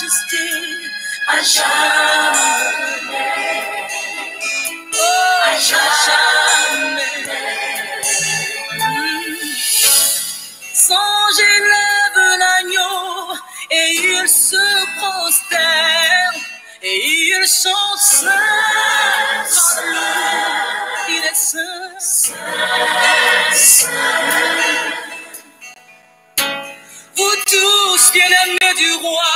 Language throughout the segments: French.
majesté à jamais. Oh, à jamais. Son j'élève l'agneau et il se prosterne et il chante saint, il est saint, saint. Vous tous bien-aimés du roi,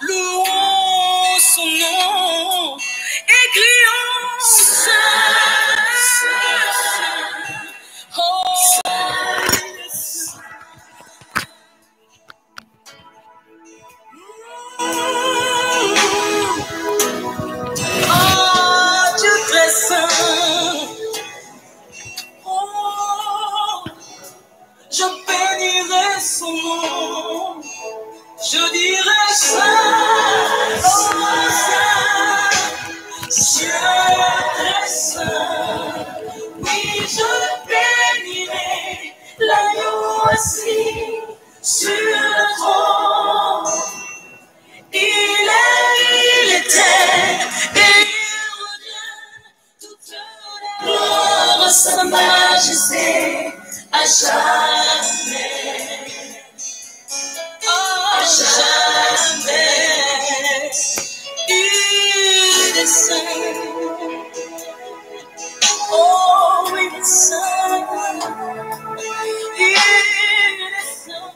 louons son nom et crions saint, oh, Dieu très saint. Oh, je bénirai son nom, je dirai saint, oh saint, Dieu très saint. Oui, je bénirai l'agneau assis sur le trône. Il était, et il revient, toute la gloire à sa majesté, à jamais, à jamais, il est saint, oh, il est saint, il est saint.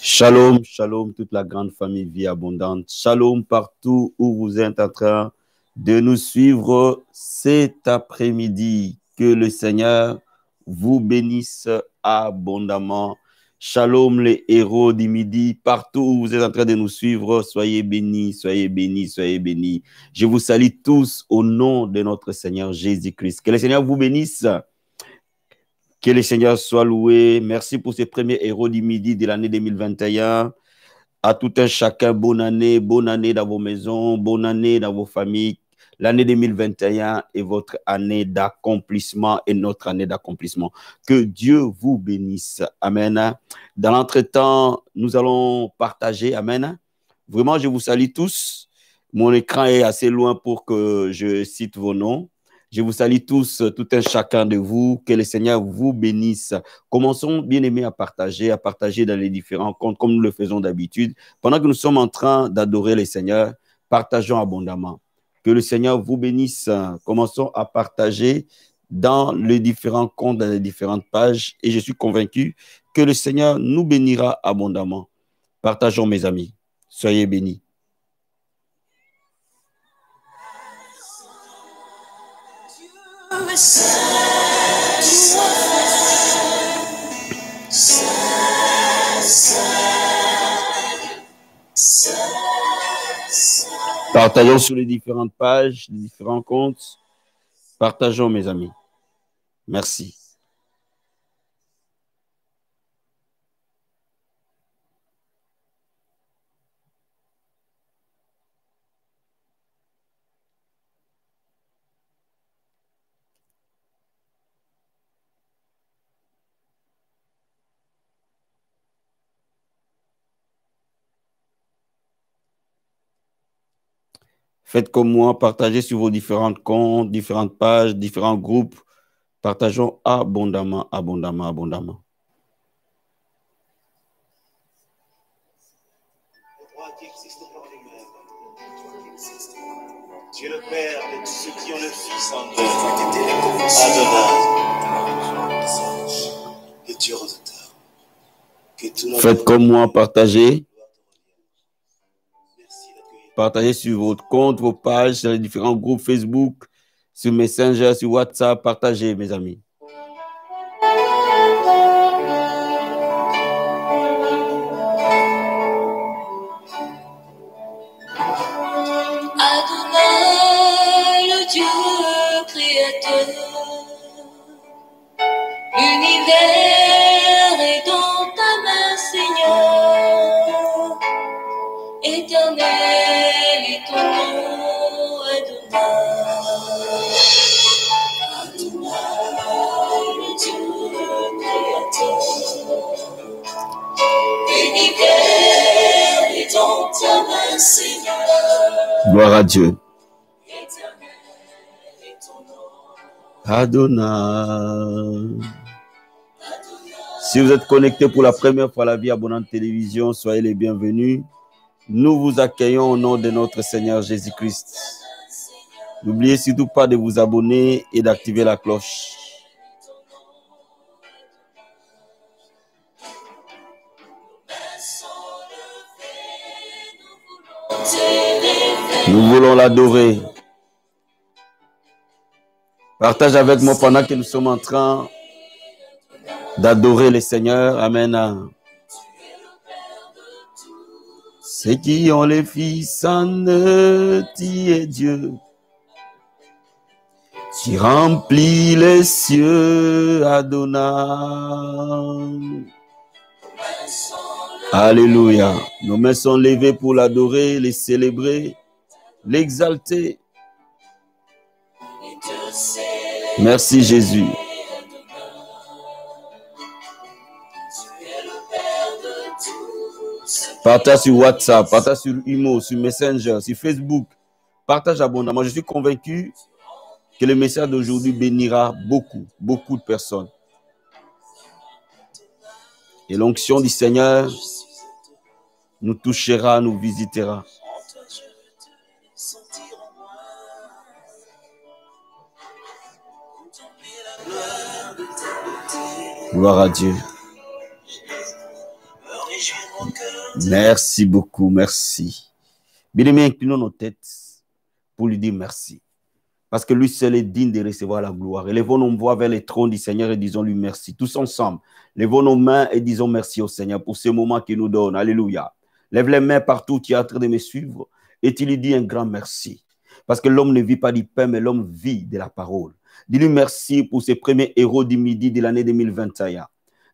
Shalom, shalom, toute la grande famille Vie Abondante. Shalom partout où vous êtes en train de nous suivre cet après-midi. Que le Seigneur vous bénisse abondamment. Shalom les héros du midi, partout où vous êtes en train de nous suivre, soyez bénis, soyez bénis, soyez bénis. Je vous salue tous au nom de notre Seigneur Jésus-Christ. Que le Seigneur vous bénisse. Que le Seigneur soit loué. Merci pour ces premiers héros du midi de l'année 2021. À tout un chacun, bonne année dans vos maisons, bonne année dans vos familles. L'année 2021 est votre année d'accomplissement et notre année d'accomplissement. Que Dieu vous bénisse. Amen. Dans l'entretemps, nous allons partager. Amen. Vraiment, je vous salue tous. Mon écran est assez loin pour que je cite vos noms. Je vous salue tous, tout un chacun de vous. Que le Seigneur vous bénisse. Commençons, bien-aimés, à partager dans les différents comptes, comme nous le faisons d'habitude. Pendant que nous sommes en train d'adorer le Seigneur, partageons abondamment. Que le Seigneur vous bénisse. Commençons à partager dans les différents comptes, dans les différentes pages. Et je suis convaincu que le Seigneur nous bénira abondamment. Partageons, mes amis. Soyez bénis. Partageons sur les différentes pages, les différents comptes. Partageons, mes amis. Merci. Faites comme moi, partagez sur vos différents comptes, différentes pages, différents groupes. Partageons abondamment, abondamment, abondamment. Dieu le Père de tous ceux qui ont le Fils en eux. Adonai, le Dieu redempteur. Faites comme moi, partagez. Partagez sur votre compte, vos pages, sur les différents groupes Facebook, sur Messenger, sur WhatsApp. Partagez, mes amis. Adonai, le Dieu créateur, l'univers est dans ta main, Seigneur. Éternel est ton nom, Adonai. Adonai, le Dieu créateur, l'univers dans ta main, Seigneur. Gloire à Dieu. Éternel est ton nom. Adonai. Si vous êtes connecté pour la première fois à la Vie Abondante Télévision, soyez les bienvenus. Nous vous accueillons au nom de notre Seigneur Jésus-Christ. N'oubliez surtout pas de vous abonner et d'activer la cloche. Nous voulons l'adorer. Partage avec moi pendant que nous sommes en train d'adorer le Seigneur. Amen. Ceux qui ont les fils en eux, tu es Dieu, qui remplit les cieux, Adonai. Alléluia. Nos mains sont levées pour l'adorer, les célébrer, l'exalter. Merci Jésus. Partage sur WhatsApp, partage sur Imo, sur Messenger, sur Facebook. Partage abondamment. Je suis convaincu que le message d'aujourd'hui bénira beaucoup de personnes. Et l'onction du Seigneur nous touchera, nous visitera. Gloire à Dieu. Merci beaucoup, merci. Bien-aimés, inclinons nos têtes pour lui dire merci. Parce que lui seul est digne de recevoir la gloire. Élevons nos voix vers les trônes du Seigneur et disons-lui merci. Tous ensemble, levons nos mains et disons merci au Seigneur pour ce moment qu'il nous donne. Alléluia. Lève les mains partout, tu es en train de me suivre et tu lui dis un grand merci. Parce que l'homme ne vit pas du pain, mais l'homme vit de la parole. Dis-lui merci pour ces premiers héros du midi de l'année 2021.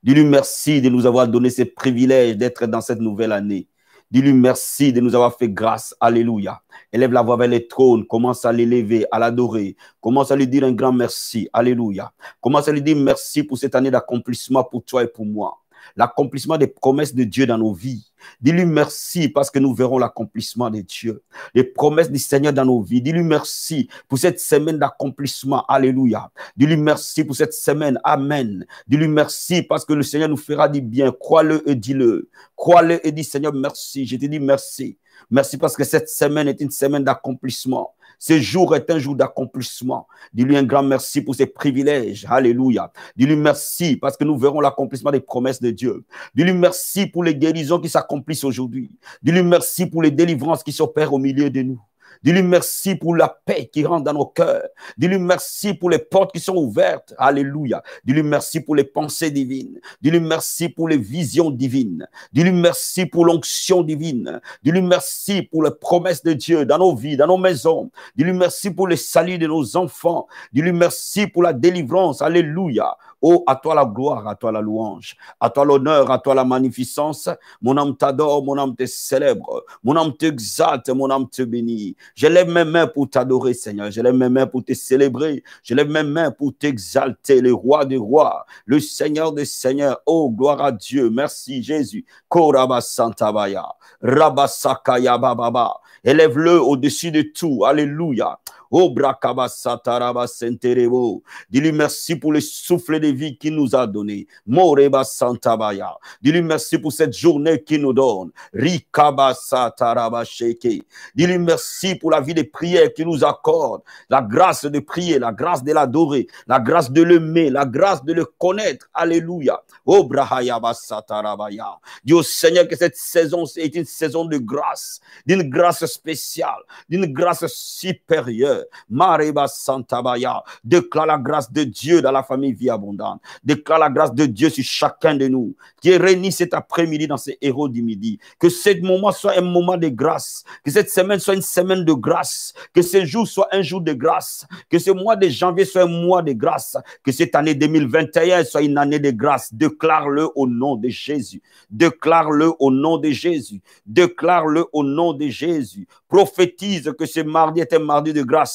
Dis-lui merci de nous avoir donné ce privilège d'être dans cette nouvelle année. Dis-lui merci de nous avoir fait grâce. Alléluia. Élève la voix vers les trônes. Commence à l'élever, à l'adorer. Commence à lui dire un grand merci. Alléluia. Commence à lui dire merci pour cette année d'accomplissement pour toi et pour moi. L'accomplissement des promesses de Dieu dans nos vies. Dis-lui merci parce que nous verrons l'accomplissement de Dieu. Les promesses du Seigneur dans nos vies. Dis-lui merci pour cette semaine d'accomplissement. Alléluia. Dis-lui merci pour cette semaine. Amen. Dis-lui merci parce que le Seigneur nous fera du bien. Crois-le et dis-le. Crois-le et dis Seigneur merci. Je te dis merci. Merci parce que cette semaine est une semaine d'accomplissement. Ce jour est un jour d'accomplissement. Dis-lui un grand merci pour ses privilèges. Alléluia. Dis-lui merci parce que nous verrons l'accomplissement des promesses de Dieu. Dis-lui merci pour les guérisons qui s'accomplissent aujourd'hui. Dis-lui merci pour les délivrances qui s'opèrent au milieu de nous. Dis-lui merci pour la paix qui rentre dans nos cœurs. Dis-lui merci pour les portes qui sont ouvertes. Alléluia. Dis-lui merci pour les pensées divines. Dis-lui merci pour les visions divines. Dis-lui merci pour l'onction divine. Dis-lui merci pour les promesses de Dieu dans nos vies, dans nos maisons. Dis-lui merci pour le salut de nos enfants. Dis-lui merci pour la délivrance. Alléluia. Oh, à toi la gloire, à toi la louange, à toi l'honneur, à toi la magnificence. Mon âme t'adore, mon âme te célèbre, mon âme t'exalte, mon âme te bénit. Je lève mes mains pour t'adorer, Seigneur. Je lève mes mains pour te célébrer. Je lève mes mains pour t'exalter, le roi des rois, le Seigneur des seigneurs. Oh, gloire à Dieu. Merci, Jésus. Koraba Santabaya, Rabasakaya Bababa. Élève-le au-dessus de tout. Alléluia. Oh, Brakaba Sataraba Senterebo. Dis-lui merci pour le souffle de vie qu'il nous a donné. Moreba Santabaya. Dis-lui merci pour cette journée qu'il nous donne. Rikaba Sataraba Sheke. Dis-lui merci pour la vie de prière qu'il nous accorde. La grâce de prier, la grâce de l'adorer, la grâce de l'aimer, la grâce de le connaître. Alléluia. Oh, Brahayaba Satarabaya. Dis au Seigneur que cette saison est une saison de grâce, d'une grâce spéciale, d'une grâce supérieure. Mareba Santabaya. Déclare la grâce de Dieu dans la famille Vie Abondante. Déclare la grâce de Dieu sur chacun de nous qui est réuni cet après-midi dans ces héros du midi. Que ce moment soit un moment de grâce. Que cette semaine soit une semaine de grâce. Que ce jour soit un jour de grâce. Que ce mois de janvier soit un mois de grâce. Que cette année 2021 soit une année de grâce. Déclare-le au nom de Jésus. Déclare-le au nom de Jésus. Déclare-le au nom de Jésus. Prophétise que ce mardi est un mardi de grâce.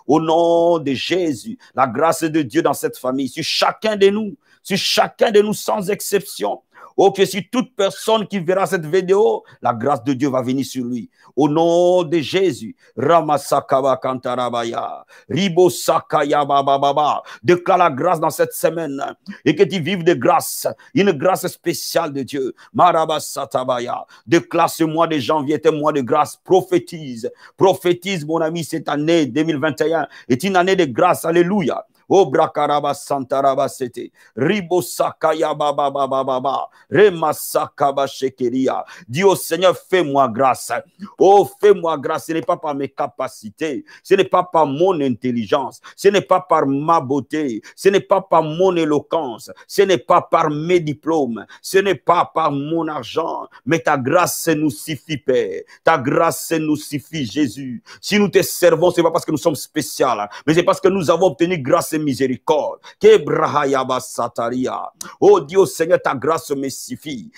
Au nom de Jésus, la grâce de Dieu dans cette famille, sur chacun de nous sans exception. Oh, que si toute personne qui verra cette vidéo, la grâce de Dieu va venir sur lui. Au nom de Jésus, Ramasakaba Kantarabaya, Ribo Sakaya Baba, déclare la grâce dans cette semaine et que tu vives de grâce, une grâce spéciale de Dieu. Marabasatabaya, déclare ce mois de janvier est un mois de grâce. Prophétise, prophétise, mon ami, cette année 2021 est une année de grâce. Alléluia. Oh, brakaraba santaraba sete. Ribo sakaya baba baba baba. Remasakaba shekeria. Dis au Seigneur, fais-moi grâce. Oh, fais-moi grâce. Ce n'est pas par mes capacités. Ce n'est pas par mon intelligence. Ce n'est pas par ma beauté. Ce n'est pas par mon éloquence. Ce n'est pas par mes diplômes. Ce n'est pas par mon argent. Mais ta grâce nous suffit, Père. Ta grâce nous suffit, Jésus. Si nous te servons, ce n'est pas parce que nous sommes spéciaux, mais c'est parce que nous avons obtenu grâce et miséricorde. Oh Dieu, Seigneur, ta grâce me suffit.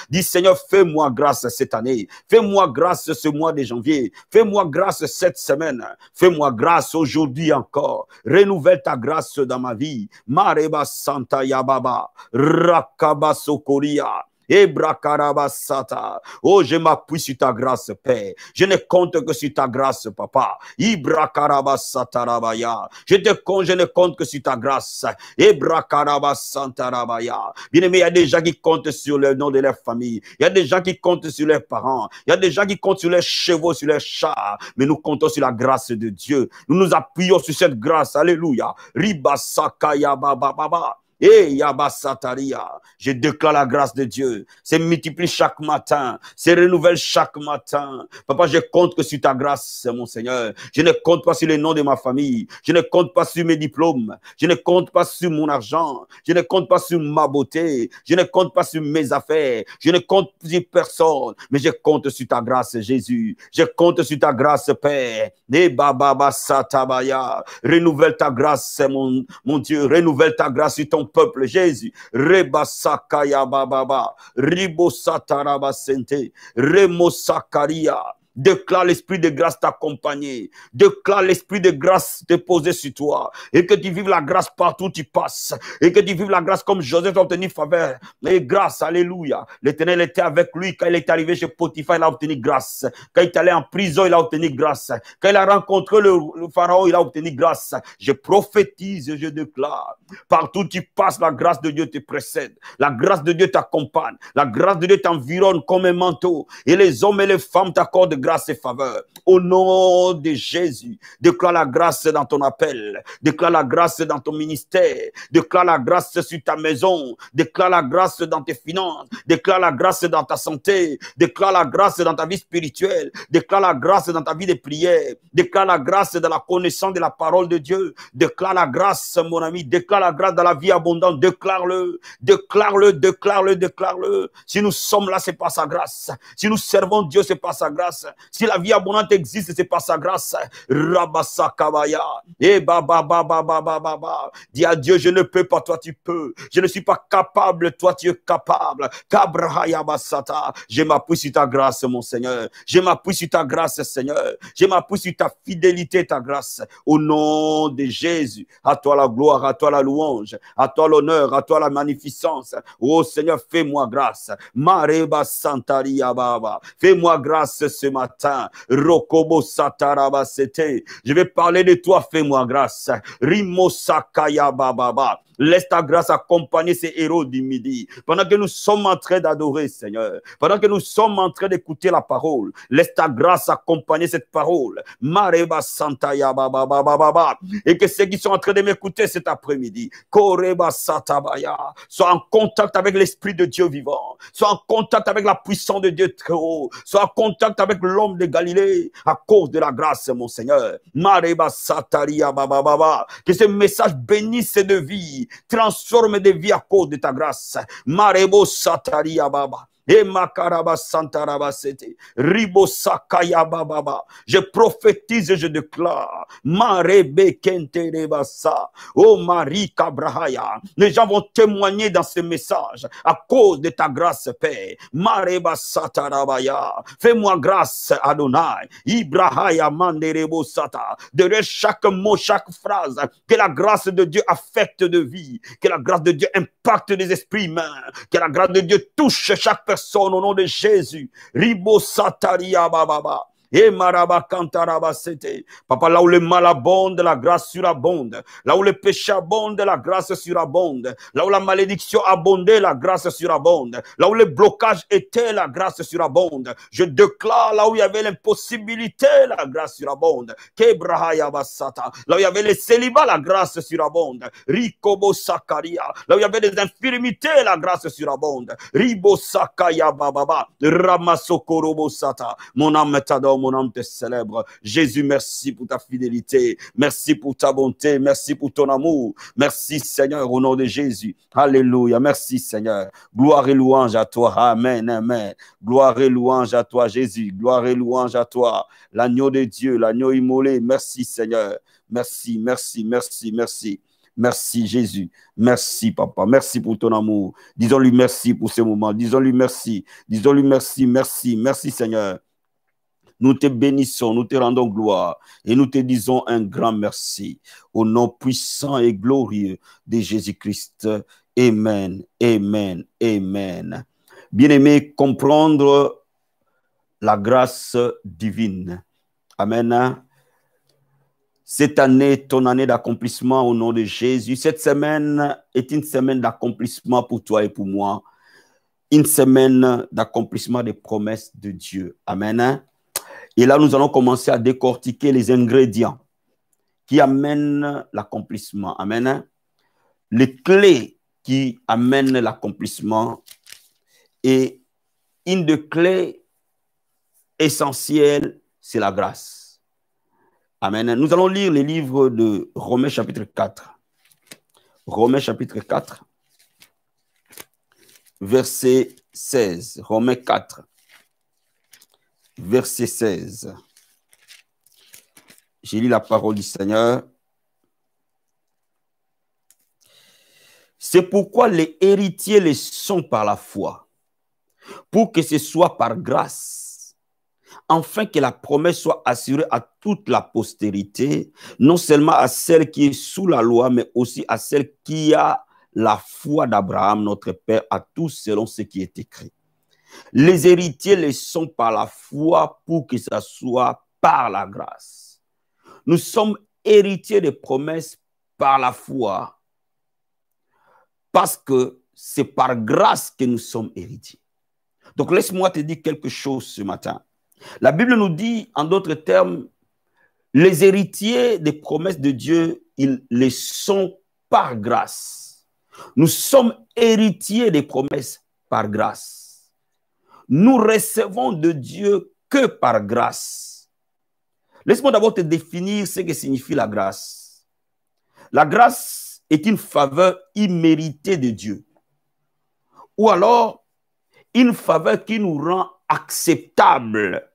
Dis Seigneur, fais-moi grâce cette année. Fais-moi grâce ce mois de janvier. Fais-moi grâce cette semaine. Fais-moi grâce aujourd'hui encore. Renouvelle ta grâce dans ma vie. Mareba Santa Yababa. Rakaba Sokoria. Ebrakarabasata. Oh, je m'appuie sur ta grâce, Père. Je ne compte que sur ta grâce, Papa. Ibrakarabasata. Je ne compte que sur ta grâce. Ebrakarabasanta. Bien-aimé, il y a des gens qui comptent sur le nom de leur famille. Il y a des gens qui comptent sur leurs parents. Il y a des gens qui comptent sur leurs chevaux, sur leurs chats. Mais nous comptons sur la grâce de Dieu. Nous nous appuyons sur cette grâce. Alléluia. Ribasakaya baba. Et Yabasataria, je déclare la grâce de Dieu. C'est multiplie chaque matin. C'est renouvelle chaque matin. Papa, je compte que sur ta grâce, mon Seigneur. Je ne compte pas sur les noms de ma famille. Je ne compte pas sur mes diplômes. Je ne compte pas sur mon argent. Je ne compte pas sur ma beauté. Je ne compte pas sur mes affaires. Je ne compte sur personne. Mais je compte sur ta grâce, Jésus. Je compte sur ta grâce, Père. Ne Baba Satabaya. Renouvelle ta grâce, mon Dieu. Renouvelle ta grâce sur ton peuple, Jésus. Rebasakaya bababa, ribosataraba sente, remosakaria. Déclare l'esprit de grâce t'accompagner. Déclare l'esprit de grâce te poser sur toi. Et que tu vives la grâce partout où tu passes. Et que tu vives la grâce comme Joseph a obtenu faveur. Et grâce, alléluia. L'Éternel était avec lui. Quand il est arrivé chez Potiphar, il a obtenu grâce. Quand il est allé en prison, il a obtenu grâce. Quand il a rencontré le pharaon, il a obtenu grâce. Je prophétise, je déclare. Partout où tu passes, la grâce de Dieu te précède. La grâce de Dieu t'accompagne. La grâce de Dieu t'environne comme un manteau. Et les hommes et les femmes t'accordent grâce et faveur. Au nom de Jésus, déclare la grâce dans ton appel, déclare la grâce dans ton ministère, déclare la grâce sur ta maison, déclare la grâce dans tes finances, déclare la grâce dans ta santé, déclare la grâce dans ta vie spirituelle, déclare la grâce dans ta vie de prière, déclare la grâce dans la connaissance de la parole de Dieu, déclare la grâce, mon ami, déclare la grâce dans la vie abondante, déclare-le, déclare-le, déclare-le, déclare-le. Si nous sommes là, c'est par sa grâce. Si nous servons Dieu, c'est par sa grâce. Si la vie abondante existe, c'est par sa grâce. Rabasakabaya. Et baba. Dis à Dieu, je ne peux pas, toi tu peux. Je ne suis pas capable, toi tu es capable. Kabrahayabasata. Je m'appuie sur ta grâce, mon Seigneur. Je m'appuie sur ta grâce, Seigneur. Je m'appuie sur ta fidélité, ta grâce. Au nom de Jésus. À toi la gloire, à toi la louange, à toi l'honneur, à toi la magnificence. Oh Seigneur, fais-moi grâce. Mareba Santaria Baba. Fais-moi grâce ce matin. Rokobo Sataraba Sete. Je vais parler de toi, fais-moi grâce. Rimo Sakaya Baba. Laisse ta grâce accompagner ces héros du midi. Pendant que nous sommes en train d'adorer, Seigneur. Pendant que nous sommes en train d'écouter la parole. Laisse ta grâce accompagner cette parole. Mareba Santaya Baba. Et que ceux qui sont en train de m'écouter cet après-midi, Koreba Satabaya, soient en contact avec l'Esprit de Dieu vivant. Soient en contact avec la puissance de Dieu très haut. Soient en contact avec l'homme de Galilée. À cause de la grâce, mon Seigneur. Mareba Sataria Baba. Que ce message bénisse de vie. Transforme des vies à cause de ta grâce. Marebo Sataria Baba. Et makaraba santaraba sete. Ribo sakaya bababa. Je prophétise et je déclare. Marebe kente rebasa. Oh Marie Kabrahaya. Les gens vont témoigner dans ce message à cause de ta grâce, Père. Mareba satarabaya. Fais-moi grâce, Adonai. Ibrahaya manderebo sata. Derrière chaque mot, chaque phrase, que la grâce de Dieu affecte de vie. Que la grâce de Dieu impacte les esprits humains. Que la grâce de Dieu touche chaque personne au nom de Jésus. Ribo sataria bababa. Et maraba kantaraba sete. Papa, là où le mal abonde, la grâce surabonde. Là où le péché abonde, la grâce surabonde. Là où la malédiction abondait, la grâce surabonde. Là où le blocage était, la grâce surabonde. Je déclare là où il y avait l'impossibilité, la grâce surabonde. Kebrahaya basata. Là où il y avait les célibats, la grâce surabonde. Rikobo sakaria. Là où il y avait des infirmités, la grâce surabonde. Ribo sakaya bababa. Ramasokorobo sata. Mon âme t'adore, mon âme te célèbre. Jésus, merci pour ta fidélité. Merci pour ta bonté. Merci pour ton amour. Merci, Seigneur, au nom de Jésus. Alléluia. Merci, Seigneur. Gloire et louange à toi. Amen, amen. Gloire et louange à toi, Jésus. Gloire et louange à toi. L'agneau de Dieu, l'agneau immolé. Merci, Seigneur. Merci, merci, merci, merci. Merci, Jésus. Merci, Papa. Merci pour ton amour. Disons-lui merci pour ce moment. Disons-lui merci. Disons-lui merci, merci, merci, Seigneur. Nous te bénissons, nous te rendons gloire et nous te disons un grand merci au nom puissant et glorieux de Jésus-Christ. Amen, amen, amen. Bien-aimé, comprendre la grâce divine. Amen. Cette année, ton année d'accomplissement au nom de Jésus. Cette semaine est une semaine d'accomplissement pour toi et pour moi. Une semaine d'accomplissement des promesses de Dieu. Amen. Et là, nous allons commencer à décortiquer les ingrédients qui amènent l'accomplissement. Amen. Les clés qui amènent l'accomplissement. Et une des clés essentielles, c'est la grâce. Amen. Nous allons lire les livres de Romains chapitre 4. Romains chapitre 4, verset 16. Romains 4. Verset 16. J'ai lu la parole du Seigneur. C'est pourquoi les héritiers les sont par la foi, pour que ce soit par grâce, afin que la promesse soit assurée à toute la postérité, non seulement à celle qui est sous la loi, mais aussi à celle qui a la foi d'Abraham, notre Père, à tous selon ce qui est écrit. Les héritiers les sont par la foi pour que ça soit par la grâce. Nous sommes héritiers des promesses par la foi parce que c'est par grâce que nous sommes héritiers. Donc laisse-moi te dire quelque chose ce matin. La Bible nous dit, en d'autres termes, les héritiers des promesses de Dieu, ils les sont par grâce. Nous sommes héritiers des promesses par grâce. Nous recevons de Dieu que par grâce. Laisse-moi d'abord te définir ce que signifie la grâce. La grâce est une faveur imméritée de Dieu. Ou alors, une faveur qui nous rend acceptables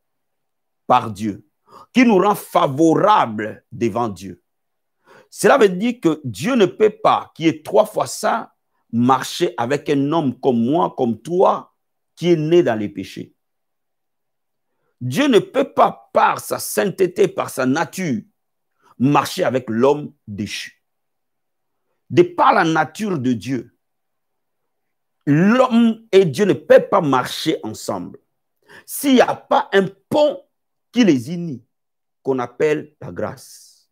par Dieu, qui nous rend favorables devant Dieu. Cela veut dire que Dieu ne peut pas, qui est 3 fois saint, marcher avec un homme comme moi, comme toi, qui est né dans les péchés. Dieu ne peut pas, par sa sainteté, par sa nature, marcher avec l'homme déchu. De par la nature de Dieu, l'homme et Dieu ne peuvent pas marcher ensemble. S'il n'y a pas un pont qui les unit, qu'on appelle la grâce.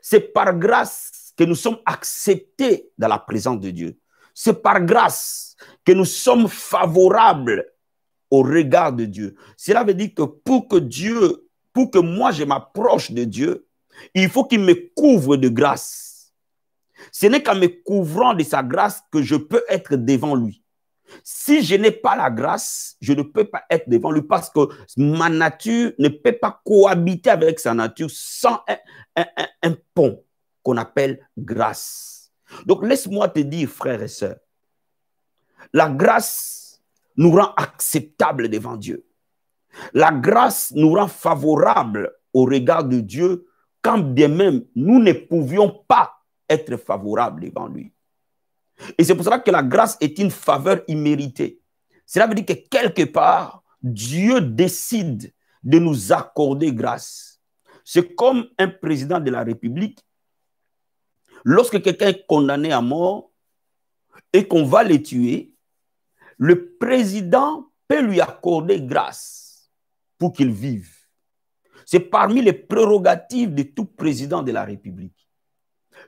C'est par grâce que nous sommes acceptés dans la présence de Dieu. C'est par grâce que nous sommes favorables au regard de Dieu. Cela veut dire que pour que moi je m'approche de Dieu, il faut qu'il me couvre de grâce. Ce n'est qu'en me couvrant de sa grâce que je peux être devant lui. Si je n'ai pas la grâce, je ne peux pas être devant lui parce que ma nature ne peut pas cohabiter avec sa nature sans un pont qu'on appelle grâce. Donc laisse-moi te dire, frères et sœurs, la grâce nous rend acceptables devant Dieu. La grâce nous rend favorables au regard de Dieu, quand bien même nous ne pouvions pas être favorables devant lui. Et c'est pour cela que la grâce est une faveur imméritée. Cela veut dire que quelque part, Dieu décide de nous accorder grâce. C'est comme un président de la République. Lorsque quelqu'un est condamné à mort et qu'on va le tuer, le président peut lui accorder grâce pour qu'il vive. C'est parmi les prérogatives de tout président de la République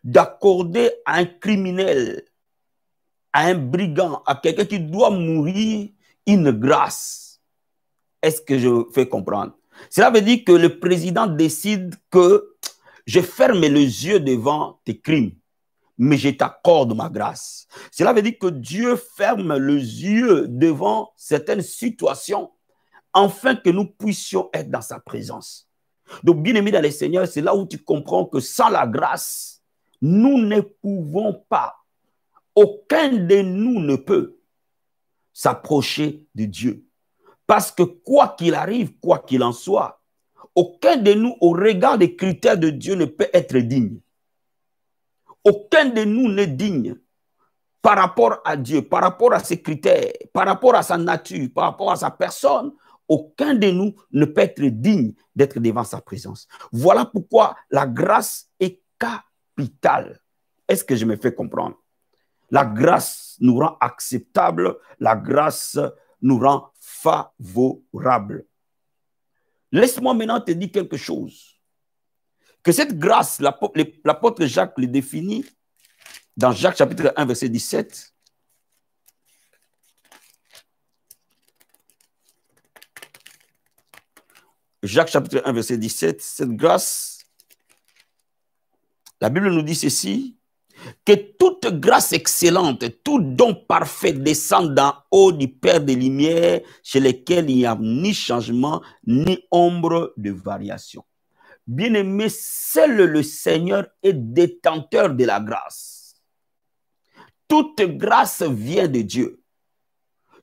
d'accorder à un criminel, à un brigand, à quelqu'un qui doit mourir, une grâce. Est-ce que je fais comprendre? Cela veut dire que le président décide que je ferme les yeux devant tes crimes, mais je t'accorde ma grâce. Cela veut dire que Dieu ferme les yeux devant certaines situations afin que nous puissions être dans sa présence. Donc, bien-aimé dans le Seigneur, c'est là où tu comprends que sans la grâce, nous ne pouvons pas, aucun de nous ne peut s'approcher de Dieu. Parce que quoi qu'il arrive, quoi qu'il en soit, aucun de nous, au regard des critères de Dieu, ne peut être digne. Aucun de nous n'est digne par rapport à Dieu, par rapport à ses critères, par rapport à sa nature, par rapport à sa personne. Aucun de nous ne peut être digne d'être devant sa présence. Voilà pourquoi la grâce est capitale. Est-ce que je me fais comprendre? La grâce nous rend acceptables, la grâce nous rend favorables. Laisse-moi maintenant te dire quelque chose. Que cette grâce, l'apôtre Jacques le définit dans Jacques chapitre 1, verset 17. Jacques chapitre 1, verset 17, cette grâce, la Bible nous dit ceci, que toute grâce excellente, tout don parfait descend d'en haut du Père des Lumières, chez lequel il n'y a ni changement, ni ombre de variation. Bien-aimé, seul le Seigneur est détenteur de la grâce. Toute grâce vient de Dieu.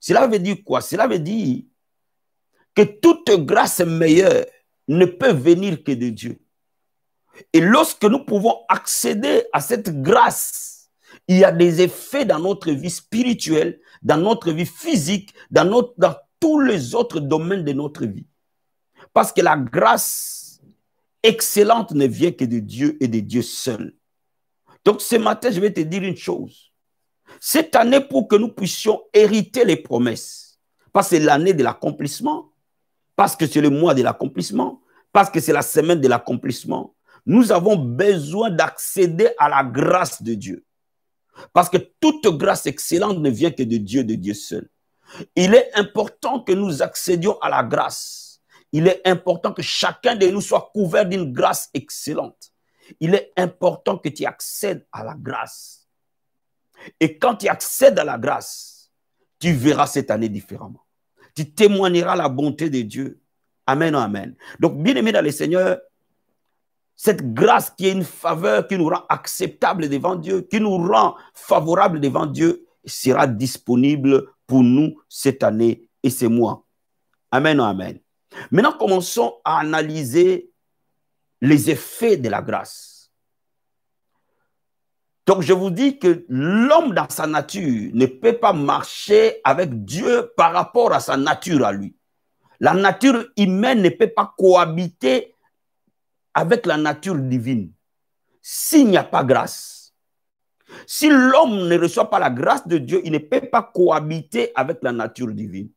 Cela veut dire quoi? Cela veut dire que toute grâce meilleure ne peut venir que de Dieu. Et lorsque nous pouvons accéder à cette grâce, il y a des effets dans notre vie spirituelle, dans notre vie physique, dans tous les autres domaines de notre vie. Parce que la grâce excellente ne vient que de Dieu et de Dieu seul. Donc ce matin, je vais te dire une chose. Cette année, pour que nous puissions hériter les promesses, parce que c'est l'année de l'accomplissement, parce que c'est le mois de l'accomplissement, parce que c'est la semaine de l'accomplissement, nous avons besoin d'accéder à la grâce de Dieu. Parce que toute grâce excellente ne vient que de Dieu seul. Il est important que nous accédions à la grâce. Il est important que chacun de nous soit couvert d'une grâce excellente. Il est important que tu accèdes à la grâce. Et quand tu accèdes à la grâce, tu verras cette année différemment. Tu témoigneras la bonté de Dieu. Amen, amen. Donc, bien-aimés dans le Seigneur, cette grâce qui est une faveur qui nous rend acceptable devant Dieu, qui nous rend favorable devant Dieu, sera disponible pour nous cette année et ces mois. Amen, amen. Maintenant, commençons à analyser les effets de la grâce. Donc, je vous dis que l'homme dans sa nature ne peut pas marcher avec Dieu par rapport à sa nature à lui. La nature humaine ne peut pas cohabiter avec la nature divine s'il n'y a pas grâce. Si l'homme ne reçoit pas la grâce de Dieu, il ne peut pas cohabiter avec la nature divine.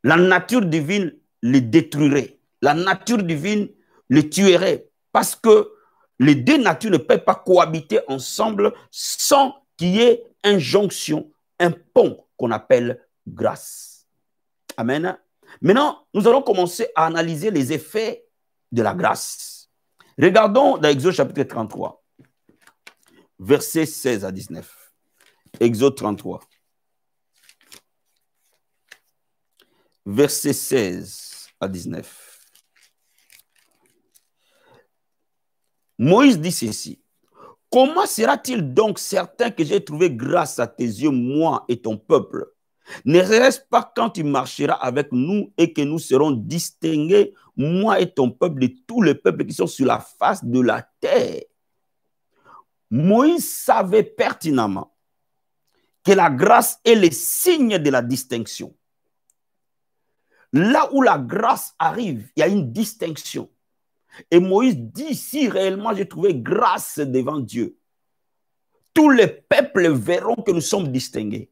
La nature divine le détruirait. La nature divine le tuerait parce que les deux natures ne peuvent pas cohabiter ensemble sans qu'il y ait une jonction, un pont qu'on appelle grâce. Amen. Maintenant, nous allons commencer à analyser les effets de la grâce. Regardons dans Exode chapitre 33, versets 16 à 19. Exode 33, versets 16 à 19. Moïse dit ceci. Comment sera-t-il donc certain que j'ai trouvé grâce à tes yeux, moi et ton peuple, Ne reste pas quand tu marcheras avec nous et que nous serons distingués, moi et ton peuple, de tous les peuples qui sont sur la face de la terre. Moïse savait pertinemment que la grâce est le signe de la distinction. Là où la grâce arrive, il y a une distinction. Et Moïse dit, si réellement j'ai trouvé grâce devant Dieu, tous les peuples verront que nous sommes distingués.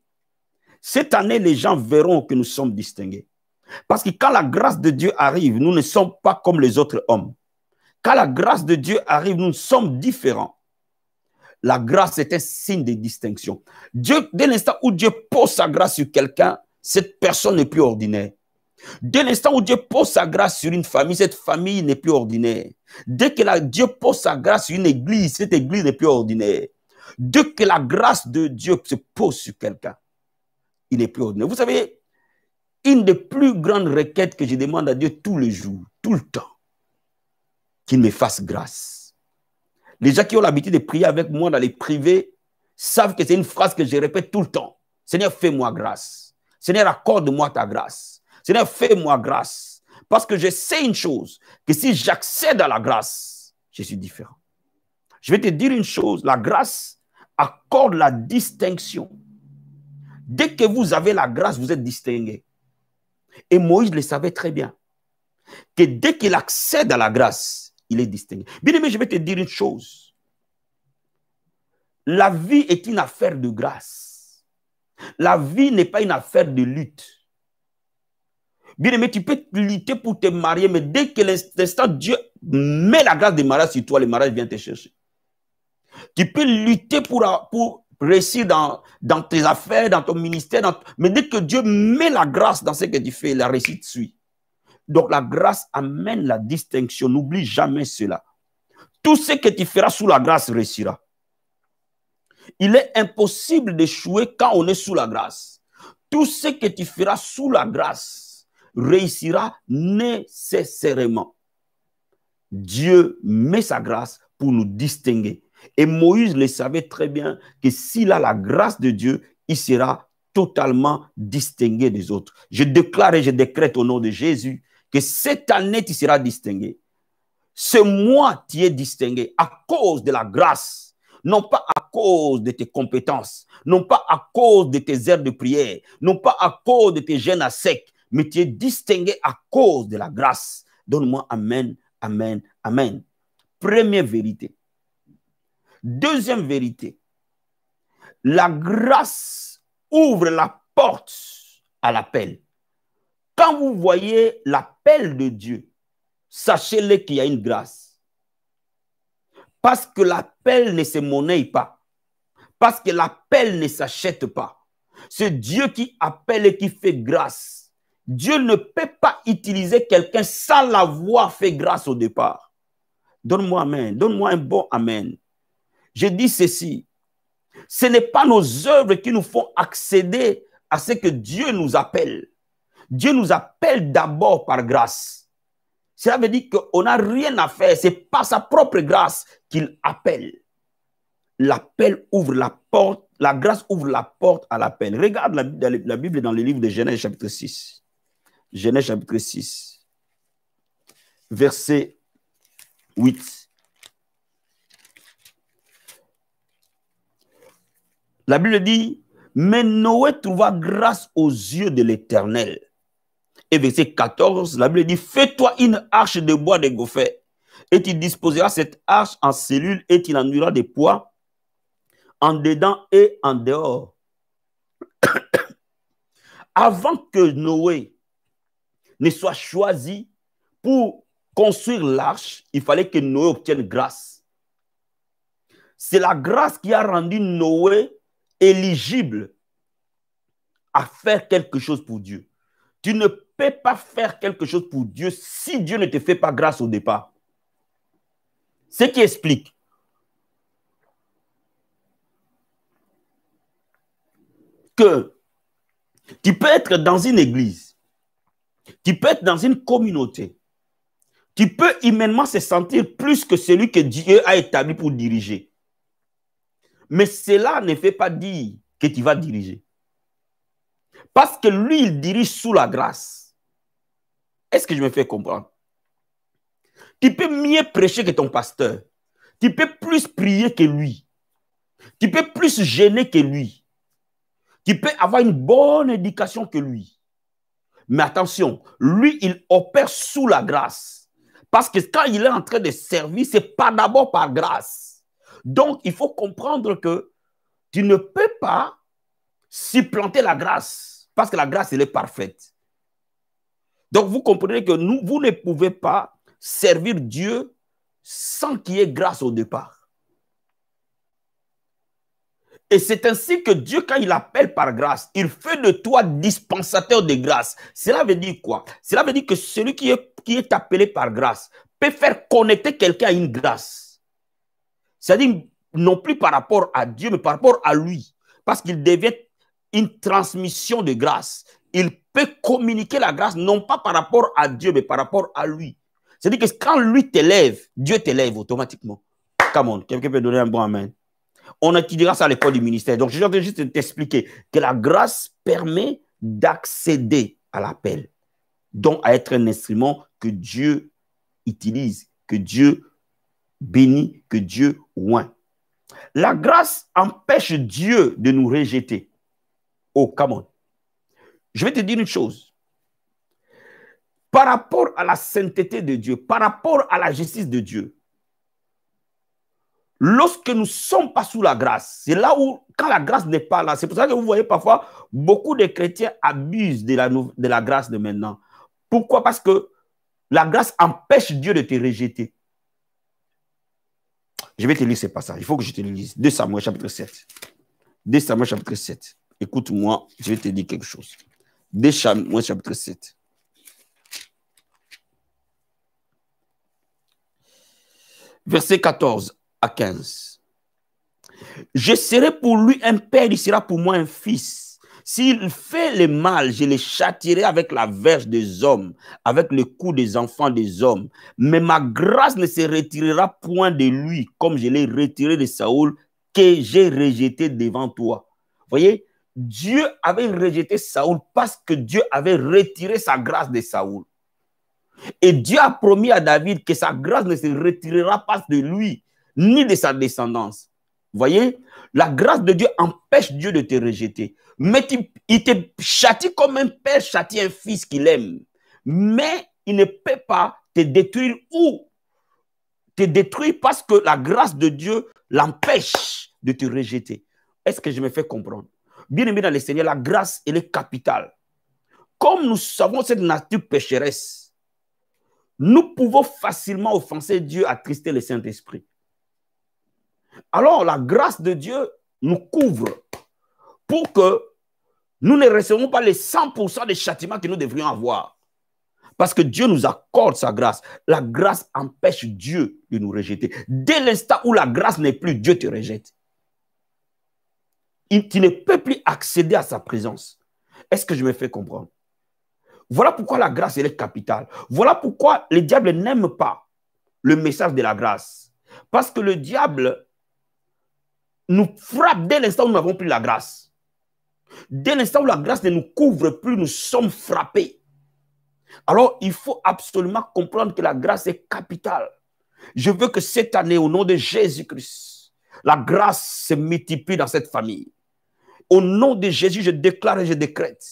Cette année, les gens verront que nous sommes distingués. Parce que quand la grâce de Dieu arrive, nous ne sommes pas comme les autres hommes. Quand la grâce de Dieu arrive, nous sommes différents. La grâce est un signe de distinction. Dieu, dès l'instant où Dieu pose sa grâce sur quelqu'un, cette personne n'est plus ordinaire. Dès l'instant où Dieu pose sa grâce sur une famille, cette famille n'est plus ordinaire. Dès que Dieu pose sa grâce sur une église, cette église n'est plus ordinaire. Dès que la grâce de Dieu se pose sur quelqu'un, il n'est plus ordinaire. Vous savez, une des plus grandes requêtes que je demande à Dieu tous les jours, tout le temps, qu'il me fasse grâce. Les gens qui ont l'habitude de prier avec moi dans les privés savent que c'est une phrase que je répète tout le temps. Seigneur, fais-moi grâce. Seigneur, accorde-moi ta grâce. Seigneur, fais-moi grâce. Parce que je sais une chose, que si j'accède à la grâce, je suis différent. Je vais te dire une chose, la grâce accorde la distinction. Dès que vous avez la grâce, vous êtes distingué. Et Moïse le savait très bien, que dès qu'il accède à la grâce, il est distingué. Bien aimé, je vais te dire une chose. La vie est une affaire de grâce. La vie n'est pas une affaire de lutte. Bien aimé, tu peux lutter pour te marier, mais dès que l'instant Dieu met la grâce de mariage sur toi, le mariage vient te chercher. Tu peux lutter pour réussir dans tes affaires, dans ton ministère, mais dès que Dieu met la grâce dans ce que tu fais, la réussite suit. Donc la grâce amène la distinction. N'oublie jamais cela. Tout ce que tu feras sous la grâce réussira. Il est impossible d'échouer quand on est sous la grâce. Tout ce que tu feras sous la grâce réussira nécessairement. Dieu met sa grâce pour nous distinguer. Et Moïse le savait très bien que s'il a la grâce de Dieu, il sera totalement distingué des autres. Je déclare et je décrète au nom de Jésus que cette année, tu seras distingué. Ce mois, tu es distingué à cause de la grâce, non pas à cause de tes compétences, non pas à cause de tes heures de prière, non pas à cause de tes jeûnes à sec, mais tu es distingué à cause de la grâce. Donne-moi amen, amen, amen. Première vérité. Deuxième vérité, la grâce ouvre la porte à l'appel. Quand vous voyez l'appel de Dieu, sachez-le qu'il y a une grâce. Parce que l'appel ne se monnaie pas. Parce que l'appel ne s'achète pas. C'est Dieu qui appelle et qui fait grâce. Dieu ne peut pas utiliser quelqu'un sans l'avoir fait grâce au départ. Donne-moi amen. Donne-moi un bon amen. Je dis ceci, ce n'est pas nos œuvres qui nous font accéder à ce que Dieu nous appelle. Dieu nous appelle d'abord par grâce. Cela veut dire qu'on n'a rien à faire, c'est par sa propre grâce qu'il appelle. L'appel ouvre la porte, la grâce ouvre la porte à l'appel. Regarde la Bible dans le livre de Genèse chapitre 6. Genèse chapitre 6, verset 8. La Bible dit, mais Noé trouva grâce aux yeux de l'Éternel. Et verset 14, la Bible dit, fais-toi une arche de bois de gopher, et tu disposeras cette arche en cellules, et tu en auras des poids en dedans et en dehors. Avant que Noé ne soit choisi pour construire l'arche, il fallait que Noé obtienne grâce. C'est la grâce qui a rendu Noé éligible à faire quelque chose pour Dieu. Tu ne peux pas faire quelque chose pour Dieu si Dieu ne te fait pas grâce au départ. Ce qui explique que tu peux être dans une église, tu peux être dans une communauté, tu peux humainement se sentir plus que celui que Dieu a établi pour diriger. Mais cela ne fait pas dire que tu vas diriger. Parce que lui, il dirige sous la grâce. Est-ce que je me fais comprendre? Tu peux mieux prêcher que ton pasteur. Tu peux plus prier que lui. Tu peux plus gêner que lui. Tu peux avoir une bonne éducation que lui. Mais attention, lui, il opère sous la grâce. Parce que quand il est en train de servir, ce n'est pas d'abord par grâce. Donc, il faut comprendre que tu ne peux pas supplanter la grâce. Parce que la grâce, elle est parfaite. Donc, vous comprenez que vous ne pouvez pas servir Dieu sans qu'il y ait grâce au départ. Et c'est ainsi que Dieu, quand il appelle par grâce, il fait de toi dispensateur de grâce. Cela veut dire quoi? Cela veut dire que celui qui est appelé par grâce peut faire connecter quelqu'un à une grâce. C'est-à-dire non plus par rapport à Dieu, mais par rapport à lui. Parce qu'il devient une transmission de grâce. Il peut communiquer la grâce non pas par rapport à Dieu, mais par rapport à lui. C'est-à-dire que quand lui t'élève, Dieu t'élève automatiquement. Come on, quelqu'un peut donner un bon amen. On étudiera ça à l'école du ministère. Donc, je vais juste t'expliquer que la grâce permet d'accéder à l'appel. Donc, à être un instrument que Dieu utilise, que Dieu bénit, que Dieu oint. La grâce empêche Dieu de nous rejeter. Oh, come on. Je vais te dire une chose. Par rapport à la sainteté de Dieu, par rapport à la justice de Dieu, lorsque nous ne sommes pas sous la grâce, c'est là où, quand la grâce n'est pas là, c'est pour ça que vous voyez parfois, beaucoup de chrétiens abusent de la grâce de maintenant. Pourquoi? Parce que la grâce empêche Dieu de te rejeter. Je vais te lire ce passage, il faut que je te le lise. 2 Samuel chapitre 7. 2 Samuel chapitre 7. Écoute-moi, je vais te dire quelque chose. 2 Samuel chapitre 7. Verset 14 à 15. Je serai pour lui un père, il sera pour moi un fils. S'il fait le mal, je le châtierai avec la verge des hommes, avec le coup des enfants des hommes. Mais ma grâce ne se retirera point de lui, comme je l'ai retiré de Saoul, que j'ai rejeté devant toi. Vous voyez, Dieu avait rejeté Saoul parce que Dieu avait retiré sa grâce de Saoul. Et Dieu a promis à David que sa grâce ne se retirera pas de lui, ni de sa descendance. Vous voyez, la grâce de Dieu empêche Dieu de te rejeter. Mais il te châtie comme un père châtie un fils qu'il aime. Mais il ne peut pas te détruire ou te détruire parce que la grâce de Dieu l'empêche de te rejeter. Est-ce que je me fais comprendre? Bien aimé dans le Seigneur, la grâce, elle est capitale. Comme nous savons cette nature pécheresse, nous pouvons facilement offenser Dieu, attrister le Saint-Esprit. Alors, la grâce de Dieu nous couvre pour que nous ne recevons pas les 100% des châtiments que nous devrions avoir. Parce que Dieu nous accorde sa grâce. La grâce empêche Dieu de nous rejeter. Dès l'instant où la grâce n'est plus, Dieu te rejette. Tu ne peux plus accéder à sa présence. Est-ce que je me fais comprendre? Voilà pourquoi la grâce, elle est capitale. Voilà pourquoi le diable n'aime pas le message de la grâce. Parce que le diable nous frappe dès l'instant où nous n'avons plus la grâce. Dès l'instant où la grâce ne nous couvre plus, nous sommes frappés. Alors, il faut absolument comprendre que la grâce est capitale. Je veux que cette année, au nom de Jésus-Christ, la grâce se multiplie dans cette famille. Au nom de Jésus, je déclare et je décrète.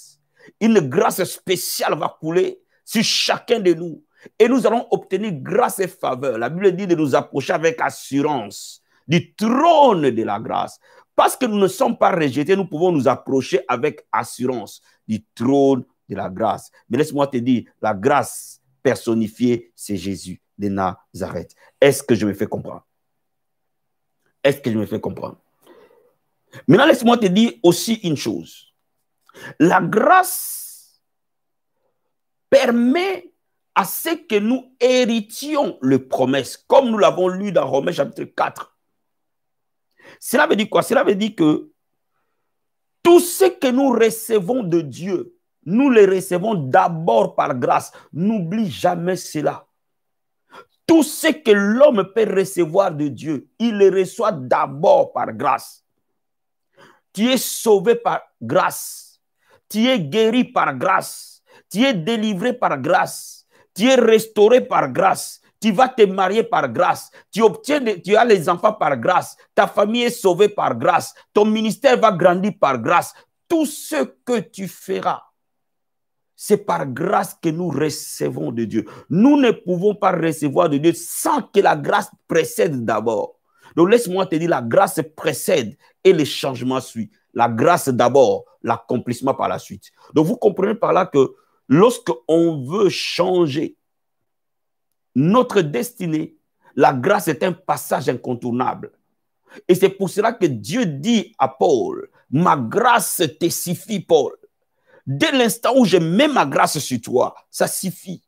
Une grâce spéciale va couler sur chacun de nous. Et nous allons obtenir grâce et faveur. La Bible dit de nous approcher avec assurance du trône de la grâce. Parce que nous ne sommes pas rejetés, nous pouvons nous approcher avec assurance du trône de la grâce. Mais laisse-moi te dire, la grâce personnifiée, c'est Jésus de Nazareth. Est-ce que je me fais comprendre? Est-ce que je me fais comprendre? Maintenant, laisse-moi te dire aussi une chose. La grâce permet à ce que nous héritions les promesses, comme nous l'avons lu dans Romains chapitre 4. Cela veut dire quoi? Cela veut dire que tout ce que nous recevons de Dieu, nous le recevons d'abord par grâce. N'oublie jamais cela. Tout ce que l'homme peut recevoir de Dieu, il le reçoit d'abord par grâce. Tu es sauvé par grâce. Tu es guéri par grâce. Tu es délivré par grâce. Tu es restauré par grâce. Tu vas te marier par grâce. Tu as les enfants par grâce. Ta famille est sauvée par grâce. Ton ministère va grandir par grâce. Tout ce que tu feras, c'est par grâce que nous recevons de Dieu. Nous ne pouvons pas recevoir de Dieu sans que la grâce précède d'abord. Donc laisse-moi te dire, la grâce précède et le changement suit. La grâce d'abord, l'accomplissement par la suite. Donc vous comprenez par là que lorsque on veut changer notre destinée, la grâce est un passage incontournable. Et c'est pour cela que Dieu dit à Paul, ma grâce te suffit, Paul. Dès l'instant où je mets ma grâce sur toi, ça suffit.